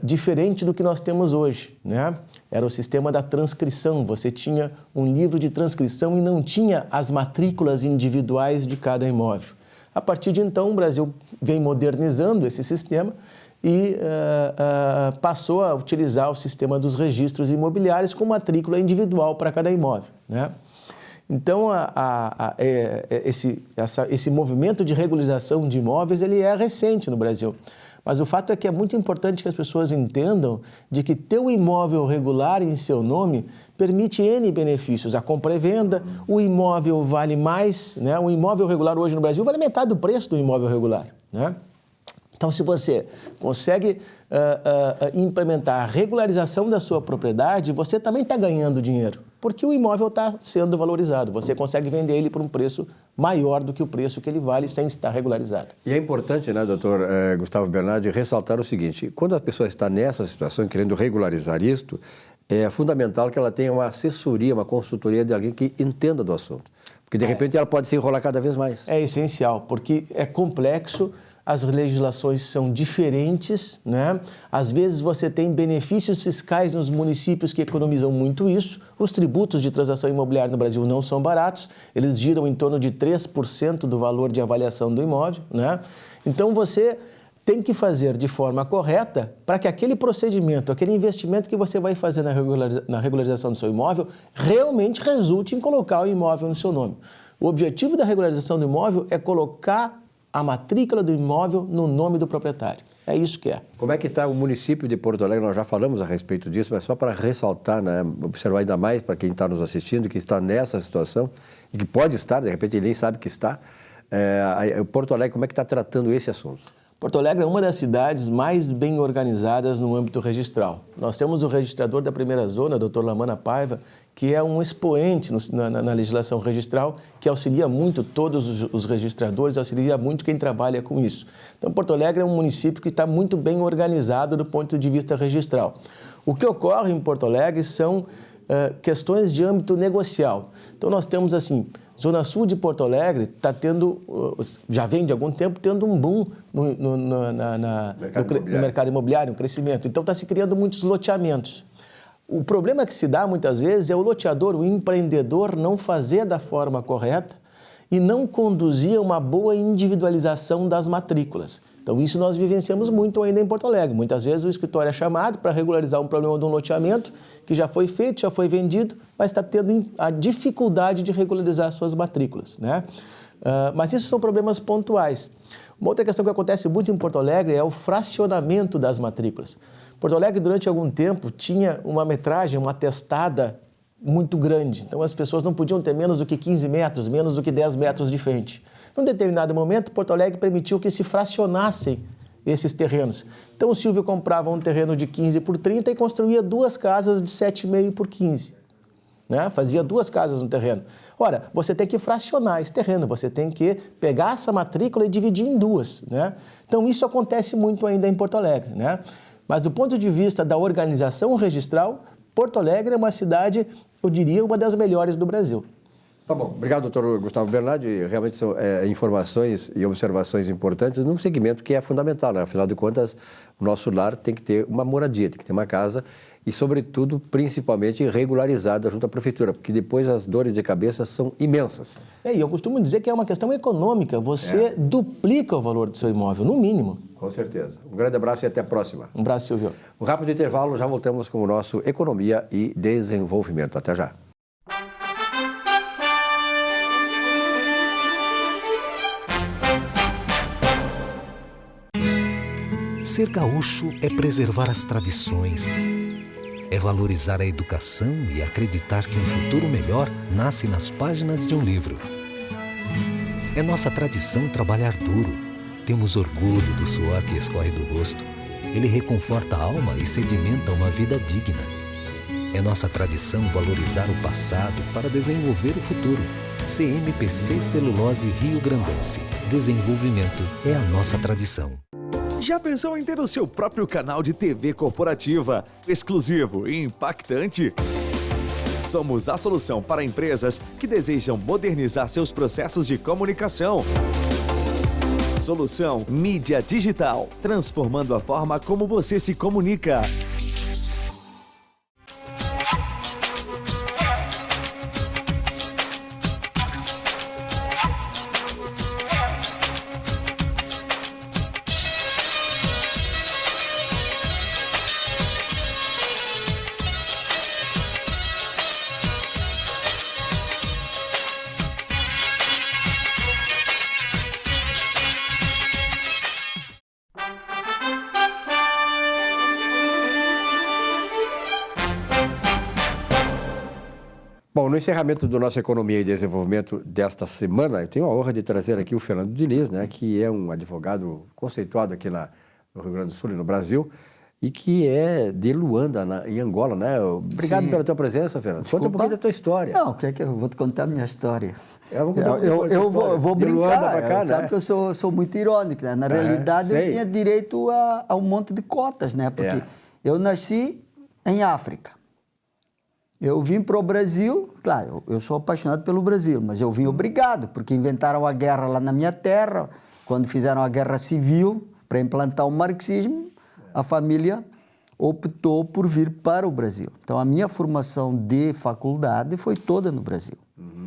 diferente do que nós temos hoje, né? Era o sistema da transcrição. Você tinha um livro de transcrição e não tinha as matrículas individuais de cada imóvel. A partir de então, o Brasil vem modernizando esse sistema e passou a utilizar o sistema dos registros imobiliários com matrícula individual para cada imóvel, né? Então, esse movimento de regularização de imóveis ele é recente no Brasil. Mas o fato é que é muito importante que as pessoas entendam de que ter o imóvel regular em seu nome permite N benefícios. A compra e venda, o imóvel vale mais, né? Um imóvel regular hoje no Brasil vale metade do preço do imóvel regular, né? Então, se você consegue implementar a regularização da sua propriedade, você também está ganhando dinheiro, porque o imóvel está sendo valorizado. Você consegue vender ele por um preço maior do que o preço que ele vale sem estar regularizado. E é importante, né, doutor Gustavo Bernardi, ressaltar o seguinte: quando a pessoa está nessa situação, querendo regularizar isto, é fundamental que ela tenha uma assessoria, uma consultoria de alguém que entenda do assunto. Porque, de repente, ela pode se enrolar cada vez mais. É essencial, porque é complexo. As legislações são diferentes, né? Às vezes você tem benefícios fiscais nos municípios que economizam muito isso. Os tributos de transação imobiliária no Brasil não são baratos, eles giram em torno de 3% do valor de avaliação do imóvel, né? Então você tem que fazer de forma correta para que aquele procedimento, aquele investimento que você vai fazer na regularização do seu imóvel realmente resulte em colocar o imóvel no seu nome. O objetivo da regularização do imóvel é colocar a matrícula do imóvel no nome do proprietário. É isso que é. Como é que está o município de Porto Alegre? Nós já falamos a respeito disso, mas só para ressaltar, né, observar ainda mais para quem está nos assistindo, que está nessa situação e que pode estar, de repente ele nem sabe que está. Porto Alegre, como é que está tratando esse assunto? Porto Alegre é uma das cidades mais bem organizadas no âmbito registral. Nós temos o registrador da primeira zona, Dr. Lamana Paiva, que é um expoente na legislação registral, que auxilia muito todos os registradores, auxilia muito quem trabalha com isso. Então, Porto Alegre é um município que está muito bem organizado do ponto de vista registral. O que ocorre em Porto Alegre são questões de âmbito negocial. Então, nós temos assim, Zona Sul de Porto Alegre está tendo, já vem de algum tempo, tendo um boom no mercado imobiliário, um crescimento. Então, está se criando muitos loteamentos. O problema que se dá muitas vezes é o loteador, o empreendedor não fazer da forma correta e não conduzir uma boa individualização das matrículas. Então isso nós vivenciamos muito ainda em Porto Alegre. Muitas vezes o escritório é chamado para regularizar um problema de um loteamento que já foi feito, já foi vendido, mas está tendo a dificuldade de regularizar suas matrículas, né? Mas isso são problemas pontuais. Uma outra questão que acontece muito em Porto Alegre é o fracionamento das matrículas. Porto Alegre, durante algum tempo, tinha uma metragem, uma testada muito grande. Então, as pessoas não podiam ter menos do que 15 metros, menos do que 10 metros de frente. Num determinado momento, Porto Alegre permitiu que se fracionassem esses terrenos. Então, o Silvio comprava um terreno de 15 por 30 e construía 2 casas de 7,5 por 15. Né? Fazia 2 casas no terreno. Ora, você tem que fracionar esse terreno, você tem que pegar essa matrícula e dividir em 2. Né? Então, isso acontece muito ainda em Porto Alegre. Né? Mas, do ponto de vista da organização registral, Porto Alegre é uma cidade, eu diria, uma das melhores do Brasil. Tá bom. Obrigado, doutor Gustavo Bernardi. Realmente são informações e observações importantes num segmento que é fundamental, né? Afinal de contas, o nosso lar tem que ter uma moradia, tem que ter uma casa e, sobretudo, principalmente regularizada junto à prefeitura, porque depois as dores de cabeça são imensas. E eu costumo dizer que é uma questão econômica. Você duplica o valor do seu imóvel, no mínimo. Com certeza. Um grande abraço e até a próxima. Um abraço, Silvio. Um rápido intervalo, já voltamos com o nosso Economia e Desenvolvimento. Até já. Ser gaúcho é preservar as tradições, é valorizar a educação e acreditar que um futuro melhor nasce nas páginas de um livro. É nossa tradição trabalhar duro. Temos orgulho do suor que escorre do rosto. Ele reconforta a alma e sedimenta uma vida digna. É nossa tradição valorizar o passado para desenvolver o futuro. CMPC Celulose Rio Grandense. Desenvolvimento é a nossa tradição. Já pensou em ter o seu próprio canal de TV corporativa, exclusivo e impactante? Somos a solução para empresas que desejam modernizar seus processos de comunicação. Solução Mídia Digital, transformando a forma como você se comunica. Bom, no encerramento do nosso Economia e Desenvolvimento desta semana, eu tenho a honra de trazer aqui o Fernando Diniz, né, que é um advogado conceituado aqui no Rio Grande do Sul e no Brasil, e que é de Luanda, em Angola, né? Obrigado Sim. pela tua presença, Fernando. Desculpa. Conta um pouquinho da tua história. Não, o que é que eu vou te contar a minha história? Eu vou brincar, cá, sabe né? que eu sou muito irônico, né? Na realidade, eu tinha direito a um monte de cotas, né? Porque eu nasci em África. Eu vim para o Brasil, claro, eu sou apaixonado pelo Brasil, mas eu vim obrigado, porque inventaram a guerra lá na minha terra, quando fizeram a guerra civil para implantar o marxismo, a família optou por vir para o Brasil. Então, a minha formação de faculdade foi toda no Brasil.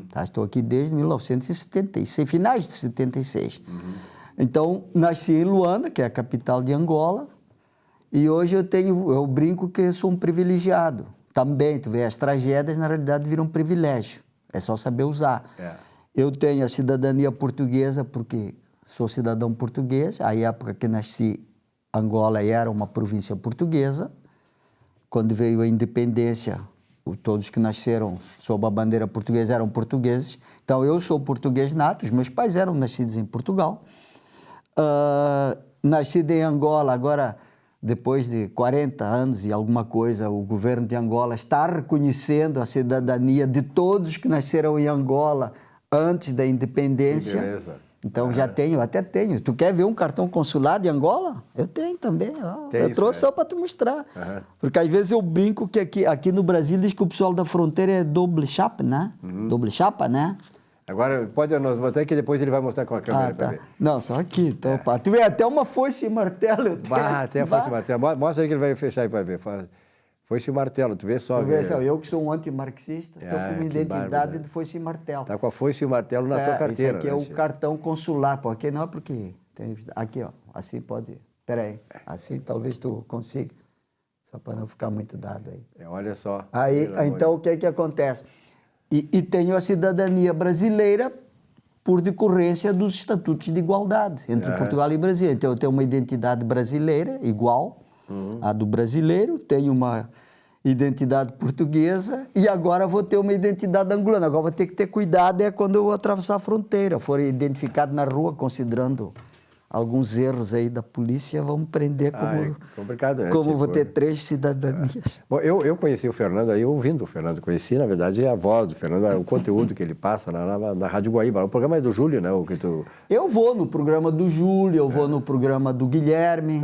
Tá? Estou aqui desde 1976, finais de 76. Então, nasci em Luanda, que é a capital de Angola, e hoje eu brinco que eu sou um privilegiado. Também, tu vê, as tragédias, na realidade, viram privilégio. É só saber usar. Eu tenho a cidadania portuguesa porque sou cidadão português. À época que nasci, Angola era uma província portuguesa. Quando veio a independência, todos que nasceram sob a bandeira portuguesa eram portugueses. Então, eu sou português nato, os meus pais eram nascidos em Portugal. Nascido em Angola, agora, depois de 40 anos e alguma coisa, o governo de Angola está reconhecendo a cidadania de todos que nasceram em Angola antes da independência. Que beleza. Então, já tenho, até tenho. Tu quer ver um cartão consular de Angola? Eu tenho também. Eu trouxe só para te mostrar. Porque às vezes eu brinco que aqui no Brasil diz que o pessoal da fronteira é doble chapa, né? Doble chapa, né? Agora, pode nos botar que depois ele vai mostrar com a câmera para ver. Não, só aqui. Então, tu vê até uma foice e martelo. Até a foice e martelo. Mostra aí que ele vai fechar aí para ver. Foice e martelo, tu vê só. Tu vê só, eu que sou um antimarxista, estou com uma identidade de foice e martelo. Tá com a foice e o martelo na tua carteira. Esse aqui é né, o cartão consular, porque não é porque... Aqui, ó, assim pode... Espera aí, assim talvez tu consiga, só para não ficar muito dado aí. Olha só. Aí, então, o que é que acontece? E tenho a cidadania brasileira por decorrência dos estatutos de igualdade entre Portugal e Brasil. Então, eu tenho uma identidade brasileira igual à do brasileiro, tenho uma identidade portuguesa e agora vou ter uma identidade angolana. Agora vou ter que ter cuidado quando eu atravessar a fronteira. For identificado na rua, considerando alguns erros aí da polícia, vão me prender como, é complicado, né? Como vou ter 3 cidadanias. Bom, eu conheci o Fernando aí ouvindo o Fernando. Conheci, na verdade, a voz do Fernando, o conteúdo que ele passa na Rádio Guaíba. O programa é do Júlio, né? Eu vou no programa do Júlio, eu vou no programa do Guilherme,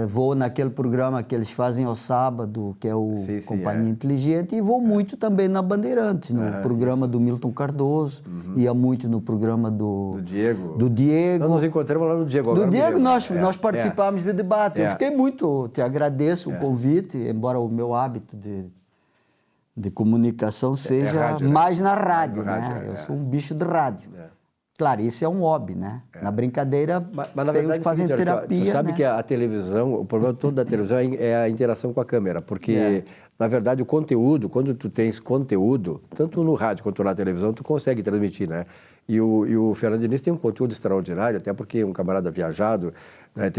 vou naquele programa que eles fazem ao sábado, que é o Companhia Inteligente, e vou muito também na Bandeirantes, no programa do Milton Cardoso, ia muito no programa do Diego. Nós nos encontramos lá no Diego. Do Diego nós participamos de debates. Eu fiquei muito, te agradeço o convite, embora o meu hábito de comunicação seja rádio, né? mais na rádio, né? Eu sou um bicho de rádio. Claro, isso é um hobby, né? Na brincadeira, mas na tem verdade, os que fazem terapia, tu sabe né? que a televisão, o problema todo da televisão é a interação com a câmera, porque, na verdade, o conteúdo, quando tu tens conteúdo, tanto no rádio quanto na televisão, tu consegue transmitir, né? E o Fernando Diniz tem um conteúdo extraordinário, até porque é um camarada viajado, né?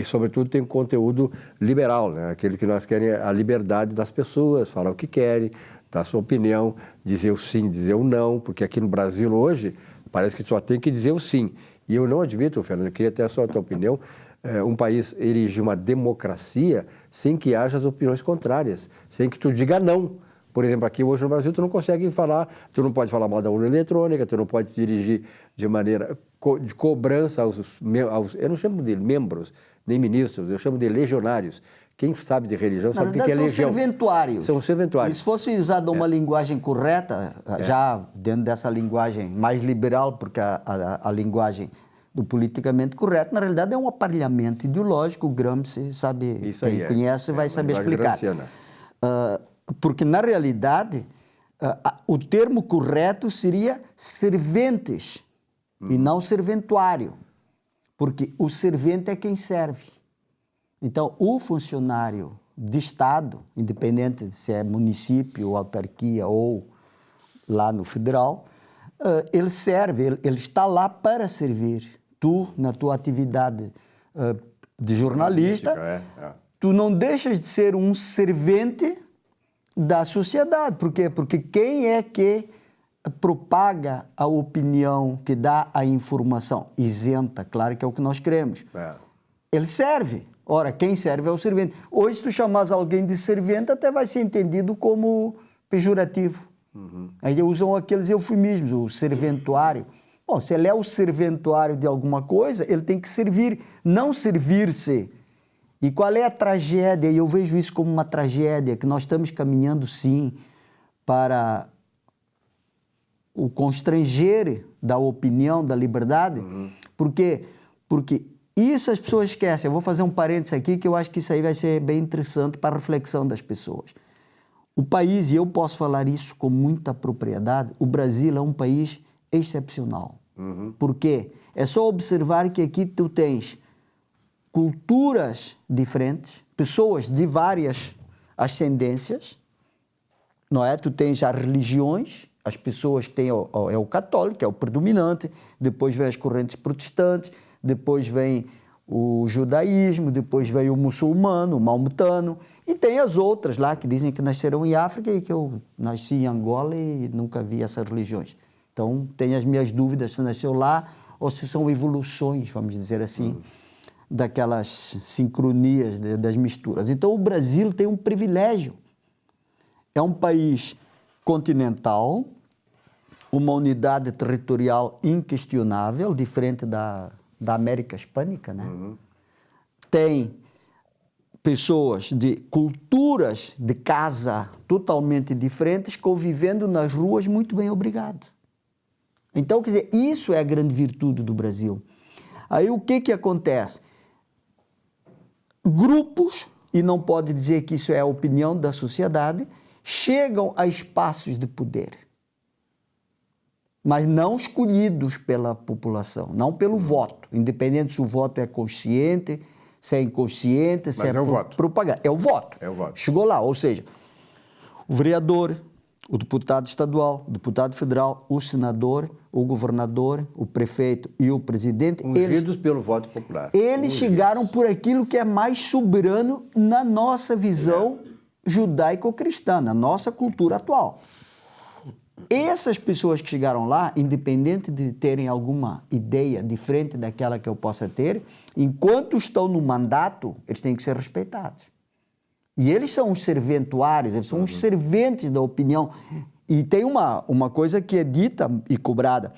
Sobretudo, tem um conteúdo liberal, né? Aquele que nós queremos a liberdade das pessoas, falar o que querem, dar a sua opinião, dizer o sim, dizer o não, porque aqui no Brasil hoje parece que só tem que dizer o sim. E eu não admito, Fernando, eu queria ter só a tua opinião, um país erigir uma democracia sem que haja as opiniões contrárias, sem que tu diga não. Por exemplo, aqui hoje no Brasil tu não consegue falar, tu não pode falar mal da urna eletrônica, tu não pode dirigir de maneira de cobrança aos eu não chamo de membros, nem ministros, eu chamo de legionários. Quem sabe de religião sabe o que é legião. São serventuários. São serventuários. E se fosse usada uma linguagem correta, já dentro dessa linguagem mais liberal, porque a linguagem do politicamente correto, na realidade é um aparelhamento ideológico, o Gramsci sabe, isso quem conhece vai saber explicar. Porque, na realidade, o termo correto seria serventes e não serventuário, porque o servente é quem serve. Então, o funcionário de Estado, independente de se é município, autarquia ou lá no federal, ele serve, ele está lá para servir. Tu, na tua atividade de jornalista, tu não deixas de ser um servente da sociedade. Por quê? Porque quem é que propaga a opinião, que dá a informação? Isenta, claro que é o que nós queremos. Ele serve. Ora, quem serve é o servente. Hoje, se tu chamas alguém de servente, até vai ser entendido como pejorativo. Aí usam aqueles eufemismos, o serventuário. Bom, se ele é o serventuário de alguma coisa, ele tem que servir, não servir-se. E qual é a tragédia? E eu vejo isso como uma tragédia, que nós estamos caminhando, sim, para o constranger da opinião, da liberdade. Por quê? Porque isso as pessoas esquecem. Eu vou fazer um parênteses aqui, que eu acho que isso aí vai ser bem interessante para a reflexão das pessoas. O país, e eu posso falar isso com muita propriedade, o Brasil é um país excepcional. Por quê? É só observar que aqui tu tens culturas diferentes, pessoas de várias ascendências, não é? Tu tens as religiões, as pessoas que têm é o católico, é o predominante, depois vem as correntes protestantes, depois vem o judaísmo, depois vem o muçulmano, o maometano, e tem as outras lá que dizem que nasceram em África e que eu nasci em Angola e nunca vi essas religiões. Então, tenho as minhas dúvidas se nasceu lá ou se são evoluções, vamos dizer assim, daquelas sincronias, das misturas. Então, o Brasil tem um privilégio. É um país continental, uma unidade territorial inquestionável, diferente da América Hispânica, né? Tem pessoas de culturas de casa totalmente diferentes convivendo nas ruas muito bem, obrigado. Então, quer dizer, isso é a grande virtude do Brasil. Aí o que acontece? Grupos e não pode dizer que isso é a opinião da sociedade, chegam a espaços de poder, mas não escolhidos pela população, não pelo voto, independente se o voto é consciente, se é inconsciente, se é propaganda. É o voto. É o voto. Chegou lá, ou seja, o vereador, o deputado estadual, o deputado federal, o senador, o governador, o prefeito e o presidente... Ungidos pelo voto popular. Eles chegaram por aquilo que é mais soberano na nossa visão judaico-cristã, na nossa cultura atual. Essas pessoas que chegaram lá, independente de terem alguma ideia diferente daquela que eu possa ter, enquanto estão no mandato, eles têm que ser respeitados. E eles são os serventuários, eles são os serventes da opinião. E tem uma coisa que é dita e cobrada.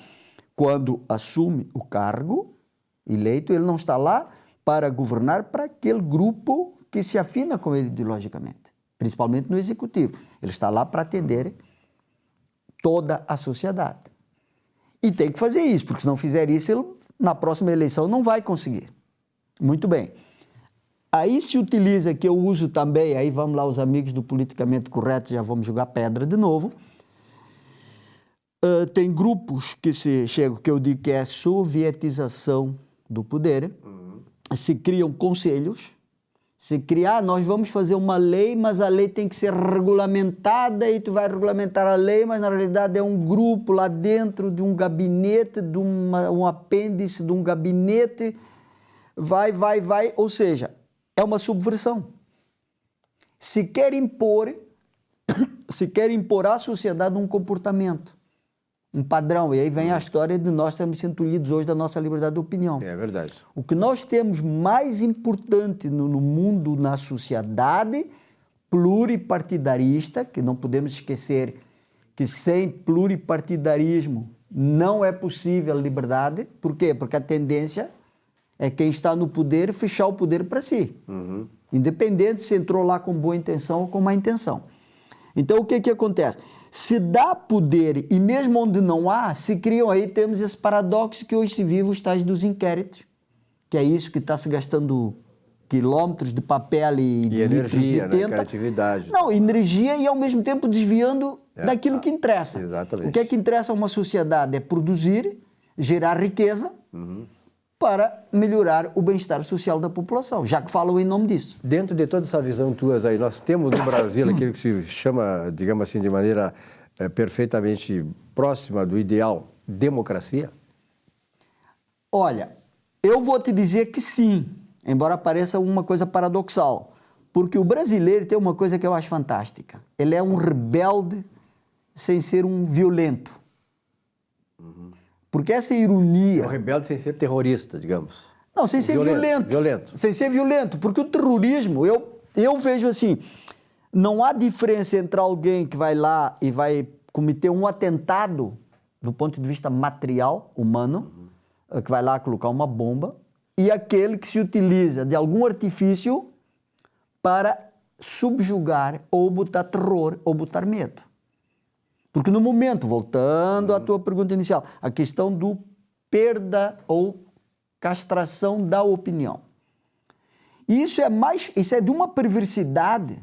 Quando assume o cargo eleito, ele não está lá para governar para aquele grupo que se afina com ele ideologicamente, principalmente no executivo. Ele está lá para atender toda a sociedade. E tem que fazer isso, porque se não fizer isso, ele, na próxima eleição, não vai conseguir. Muito bem. Aí se utiliza, que eu uso também, aí vamos lá os amigos do politicamente correto, já vamos jogar pedra de novo. Tem grupos que se chegam, que eu digo que é a sovietização do poder, se criam conselhos, se criar, nós vamos fazer uma lei, mas a lei tem que ser regulamentada e tu vai regulamentar a lei, mas na realidade é um grupo lá dentro de um gabinete, de um apêndice de um gabinete, vai, ou seja, é uma subversão. Se quer impor à sociedade um comportamento, um padrão. E aí vem a história de nós termos sido tolhidos hoje da nossa liberdade de opinião. É verdade. O que nós temos mais importante no mundo, na sociedade pluripartidarista, que não podemos esquecer que sem pluripartidarismo não é possível a liberdade. Por quê? Porque a tendência é quem está no poder fechar o poder para si. Independente se entrou lá com boa intenção ou com má intenção. Então, o que acontece? Se dá poder, e mesmo onde não há, se criam aí, temos esse paradoxo que hoje se vive os tais dos inquéritos, que é isso que está se gastando quilômetros de papel e de energia, de tinta. Né? Criatividade. Não, energia e ao mesmo tempo desviando daquilo que interessa. Exatamente. O que é que interessa a uma sociedade? É produzir, gerar riqueza, para melhorar o bem-estar social da população, já que falam em nome disso. Dentro de toda essa visão tua aí, nós temos no Brasil aquilo que se chama, digamos assim, de maneira perfeitamente próxima do ideal, democracia? Olha, eu vou te dizer que sim, embora pareça uma coisa paradoxal, porque o brasileiro tem uma coisa que eu acho fantástica. Ele é um rebelde sem ser um violento. Porque essa ironia... É um rebelde sem ser terrorista, digamos. Não, sem ser violento. Sem ser violento, porque o terrorismo, eu vejo assim, não há diferença entre alguém que vai lá e vai cometer um atentado do ponto de vista material, humano, que vai lá colocar uma bomba, e aquele que se utiliza de algum artifício para subjugar ou botar terror ou botar medo. Porque no momento, voltando à tua pergunta inicial, a questão do perda ou castração da opinião. Isso é de uma perversidade,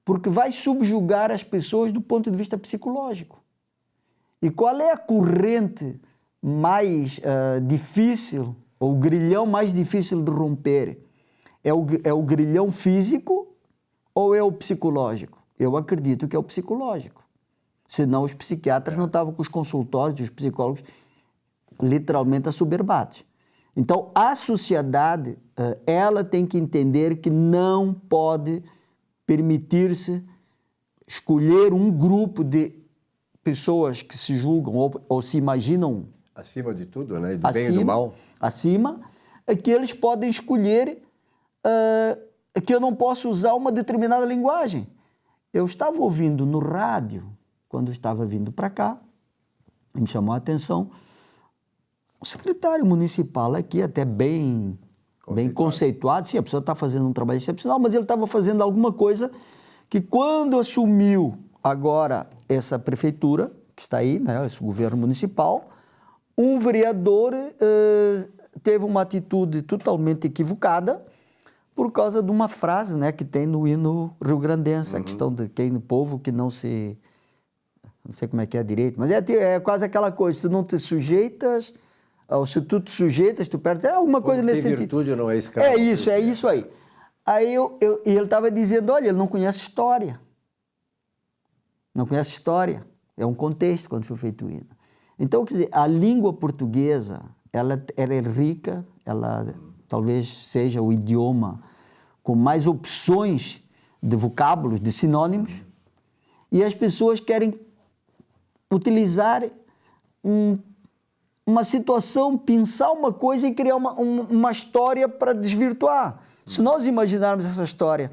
porque vai subjugar as pessoas do ponto de vista psicológico. E qual é a corrente mais difícil, ou o grilhão mais difícil de romper? É o grilhão físico ou é o psicológico? Eu acredito que é o psicológico. Senão os psiquiatras não estavam com os consultórios, os psicólogos, literalmente assoberbados. Então, a sociedade, ela tem que entender que não pode permitir-se escolher um grupo de pessoas que se julgam ou se imaginam... Acima de tudo, né? Do bem e do mal. Acima, que eles podem escolher que eu não posso usar uma determinada linguagem. Eu estava ouvindo no rádio... Quando eu estava vindo para cá, me chamou a atenção, o secretário municipal aqui, até bem conceituado, sim, a pessoa está fazendo um trabalho excepcional, mas ele estava fazendo alguma coisa que quando assumiu agora essa prefeitura, que está aí, né, esse governo municipal, um vereador teve uma atitude totalmente equivocada, por causa de uma frase, né, que tem no hino rio-grandense, a questão de quem no povo que não se... Não sei como é que é direito, mas é quase aquela coisa, se tu não te sujeitas, ou se tu te sujeitas, tu perdes, é alguma coisa nesse sentido. Virtude não é escravo. É isso aí. Aí e ele estava dizendo, olha, ele não conhece história. Não conhece história. É um contexto quando foi feito o hino. Então, quer dizer, a língua portuguesa, ela é rica, ela talvez seja o idioma com mais opções de vocábulos, de sinônimos, e as pessoas querem utilizar uma situação, pensar uma coisa e criar uma história para desvirtuar. Se nós imaginarmos essa história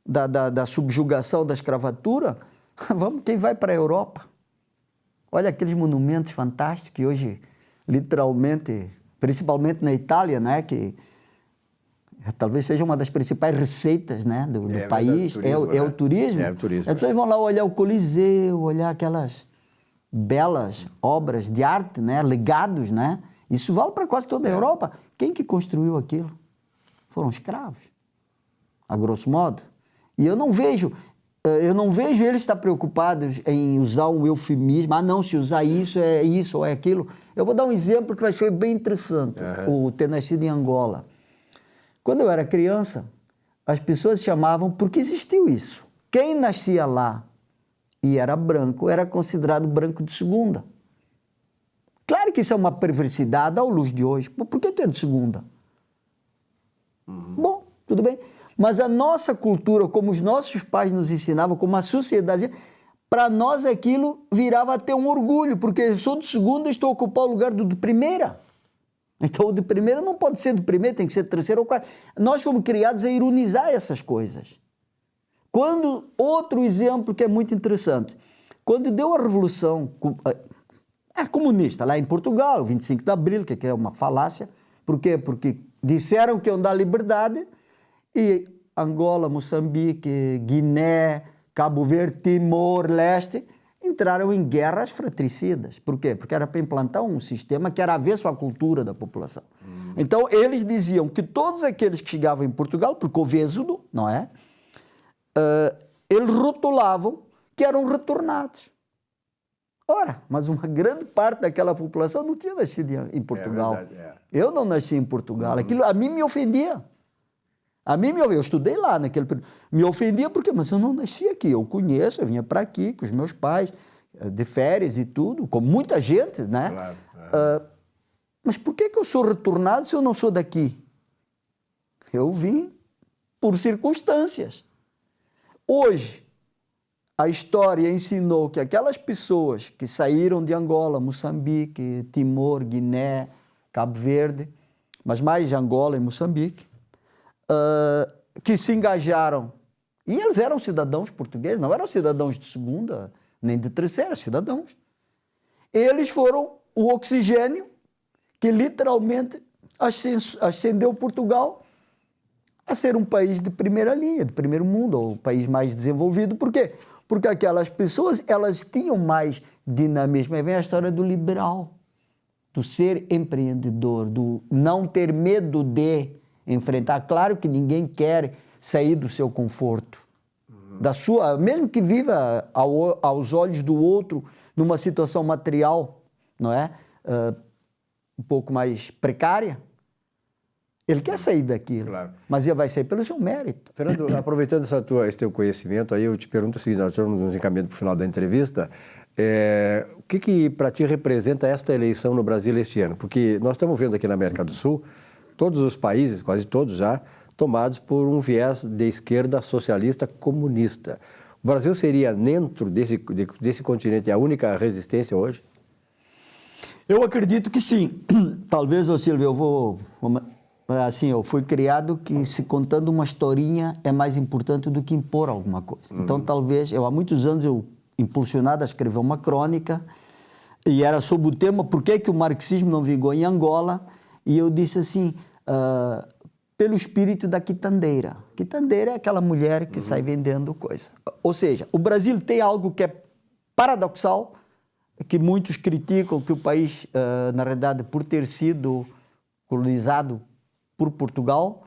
da subjugação, da escravatura, quem vai para a Europa? Olha aqueles monumentos fantásticos que hoje, literalmente, principalmente na Itália, né, que talvez seja uma das principais receitas, né, do país, é o turismo. É o turismo. As pessoas vão lá olhar o Coliseu, olhar aquelas belas obras de arte, né, legados, né? Isso vale para quase toda a Europa. Quem que construiu aquilo? Foram escravos, a grosso modo. E eu não vejo eles estar preocupados em usar um eufemismo. Não, se usar isso ou é aquilo. Eu vou dar um exemplo que vai ser bem interessante. O ter nascido em Angola. Quando eu era criança, as pessoas chamavam, porque existiu isso. Quem nascia lá e era branco, era considerado branco de segunda. Claro que isso é uma perversidade à luz de hoje. Por que tu é de segunda? Bom, tudo bem. Mas a nossa cultura, como os nossos pais nos ensinavam, como a sociedade, para nós aquilo virava até um orgulho, porque eu sou de segunda e estou a ocupar o lugar do de primeira. Então o de primeira não pode ser de primeira, tem que ser de terceira ou quarta. Nós fomos criados a ironizar essas coisas. Outro exemplo que é muito interessante, quando deu a Revolução comunista lá em Portugal, o 25 de Abril, que é uma falácia, por quê? Porque disseram que iam dar liberdade e Angola, Moçambique, Guiné, Cabo Verde, Timor-Leste entraram em guerras fratricidas. Por quê? Porque era para implantar um sistema que era avesso à cultura da população. Então eles diziam que todos aqueles que chegavam em Portugal, porque houve êxodo, não é? Eles rotulavam que eram retornados. Ora, mas uma grande parte daquela população não tinha nascido em Portugal. É verdade, Eu não nasci em Portugal. Aquilo a mim me ofendia. Eu estudei lá naquele período. Me ofendia porque, mas eu não nasci aqui. Eu conheço, eu vinha para aqui com os meus pais, de férias e tudo, como muita gente, né? Claro. Mas por que eu sou retornado se eu não sou daqui? Eu vim por circunstâncias. Hoje, a história ensinou que aquelas pessoas que saíram de Angola, Moçambique, Timor, Guiné, Cabo Verde, mas mais de Angola e Moçambique, que se engajaram, e eles eram cidadãos portugueses, não eram cidadãos de segunda, nem de terceira, cidadãos. Eles foram o oxigênio que literalmente ascendeu Portugal a ser um país de primeira linha, de primeiro mundo, ou o país mais desenvolvido. Por quê? Porque aquelas pessoas, elas tinham mais dinamismo. Aí vem a história do liberal, do ser empreendedor, do não ter medo de enfrentar. Claro que ninguém quer sair do seu conforto, da sua, mesmo que viva aos olhos do outro numa situação material, não é? Um pouco mais precária. Ele quer sair daquilo, claro, mas ele vai sair pelo seu mérito. Fernando, aproveitando esse teu conhecimento, aí eu te pergunto o seguinte, nós estamos nos encaminhando para o final da entrevista, o que para ti representa esta eleição no Brasil este ano? Porque nós estamos vendo aqui na América do Sul, todos os países, quase todos já, tomados por um viés de esquerda socialista comunista. O Brasil seria, dentro desse continente, a única resistência hoje? Eu acredito que sim. Talvez, Silvio, eu fui criado que se contando uma historinha é mais importante do que impor alguma coisa. Então, talvez, há muitos anos eu impulsionado a escrever uma crônica e era sobre o tema por que o marxismo não vingou em Angola, e eu disse assim, pelo espírito da quitandeira. Quitandeira é aquela mulher que sai vendendo coisa. Ou seja, o Brasil tem algo que é paradoxal, que muitos criticam, que o país, na realidade, por ter sido colonizado por Portugal,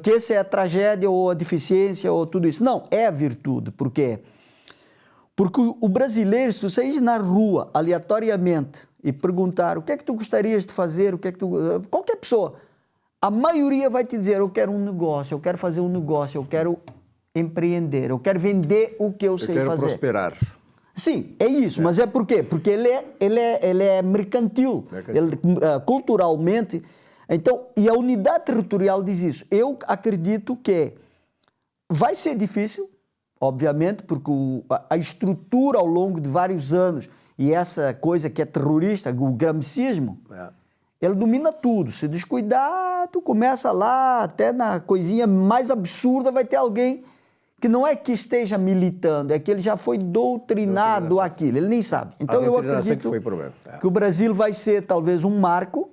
que essa é a tragédia ou a deficiência ou tudo isso. Não, é a virtude. Por quê? Porque o brasileiro, se tu saís na rua aleatoriamente e perguntar o que é que tu gostarias de fazer, qualquer pessoa, a maioria vai te dizer, eu quero um negócio, eu quero fazer um negócio, eu quero empreender, eu quero vender o que eu sei fazer. Eu quero prosperar. Sim, é isso, mas é por quê? Porque ele é mercantil. Ele, culturalmente. Então, e a unidade territorial diz isso. Eu acredito que vai ser difícil, obviamente, porque a estrutura ao longo de vários anos e essa coisa que é terrorista, o gramscismo, ele domina tudo. Se descuidar, tu começa lá, até na coisinha mais absurda vai ter alguém que não é que esteja militando, é que ele já foi doutrinado aquilo, ele nem sabe. Então eu acredito que o Brasil vai ser talvez um marco.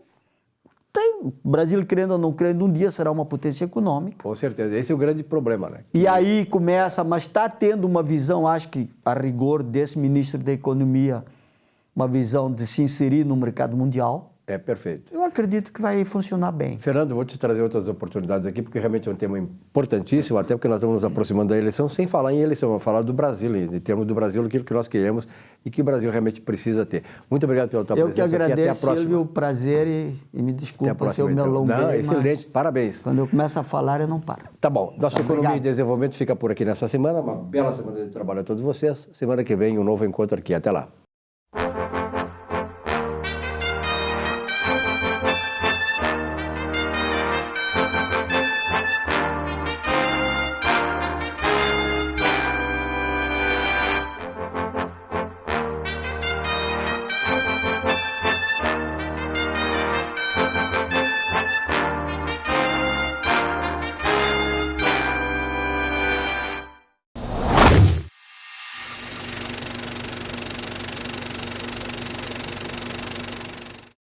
O Brasil, querendo ou não querendo, um dia será uma potência econômica. Com certeza, esse é o grande problema, né? E aí começa, mas está tendo uma visão, acho que a rigor desse ministro da Economia, uma visão de se inserir no mercado mundial. É perfeito. Eu acredito que vai funcionar bem. Fernando, vou te trazer outras oportunidades aqui, porque realmente é um tema importantíssimo, até porque nós estamos nos aproximando da eleição, sem falar em eleição, vamos falar do Brasil, em termos do Brasil, aquilo que nós queremos e que o Brasil realmente precisa ter. Muito obrigado pela tua presença. Eu que agradeço, aqui. Até a próxima. Silvio, o prazer e me desculpa se eu me então. alonguei. Não, excelente, parabéns. Quando eu começo a falar, eu não paro. Tá bom, nossa Economia obrigado. e Desenvolvimento fica por aqui nessa semana, uma bela semana de trabalho a todos vocês. Semana que vem um novo encontro aqui, até lá.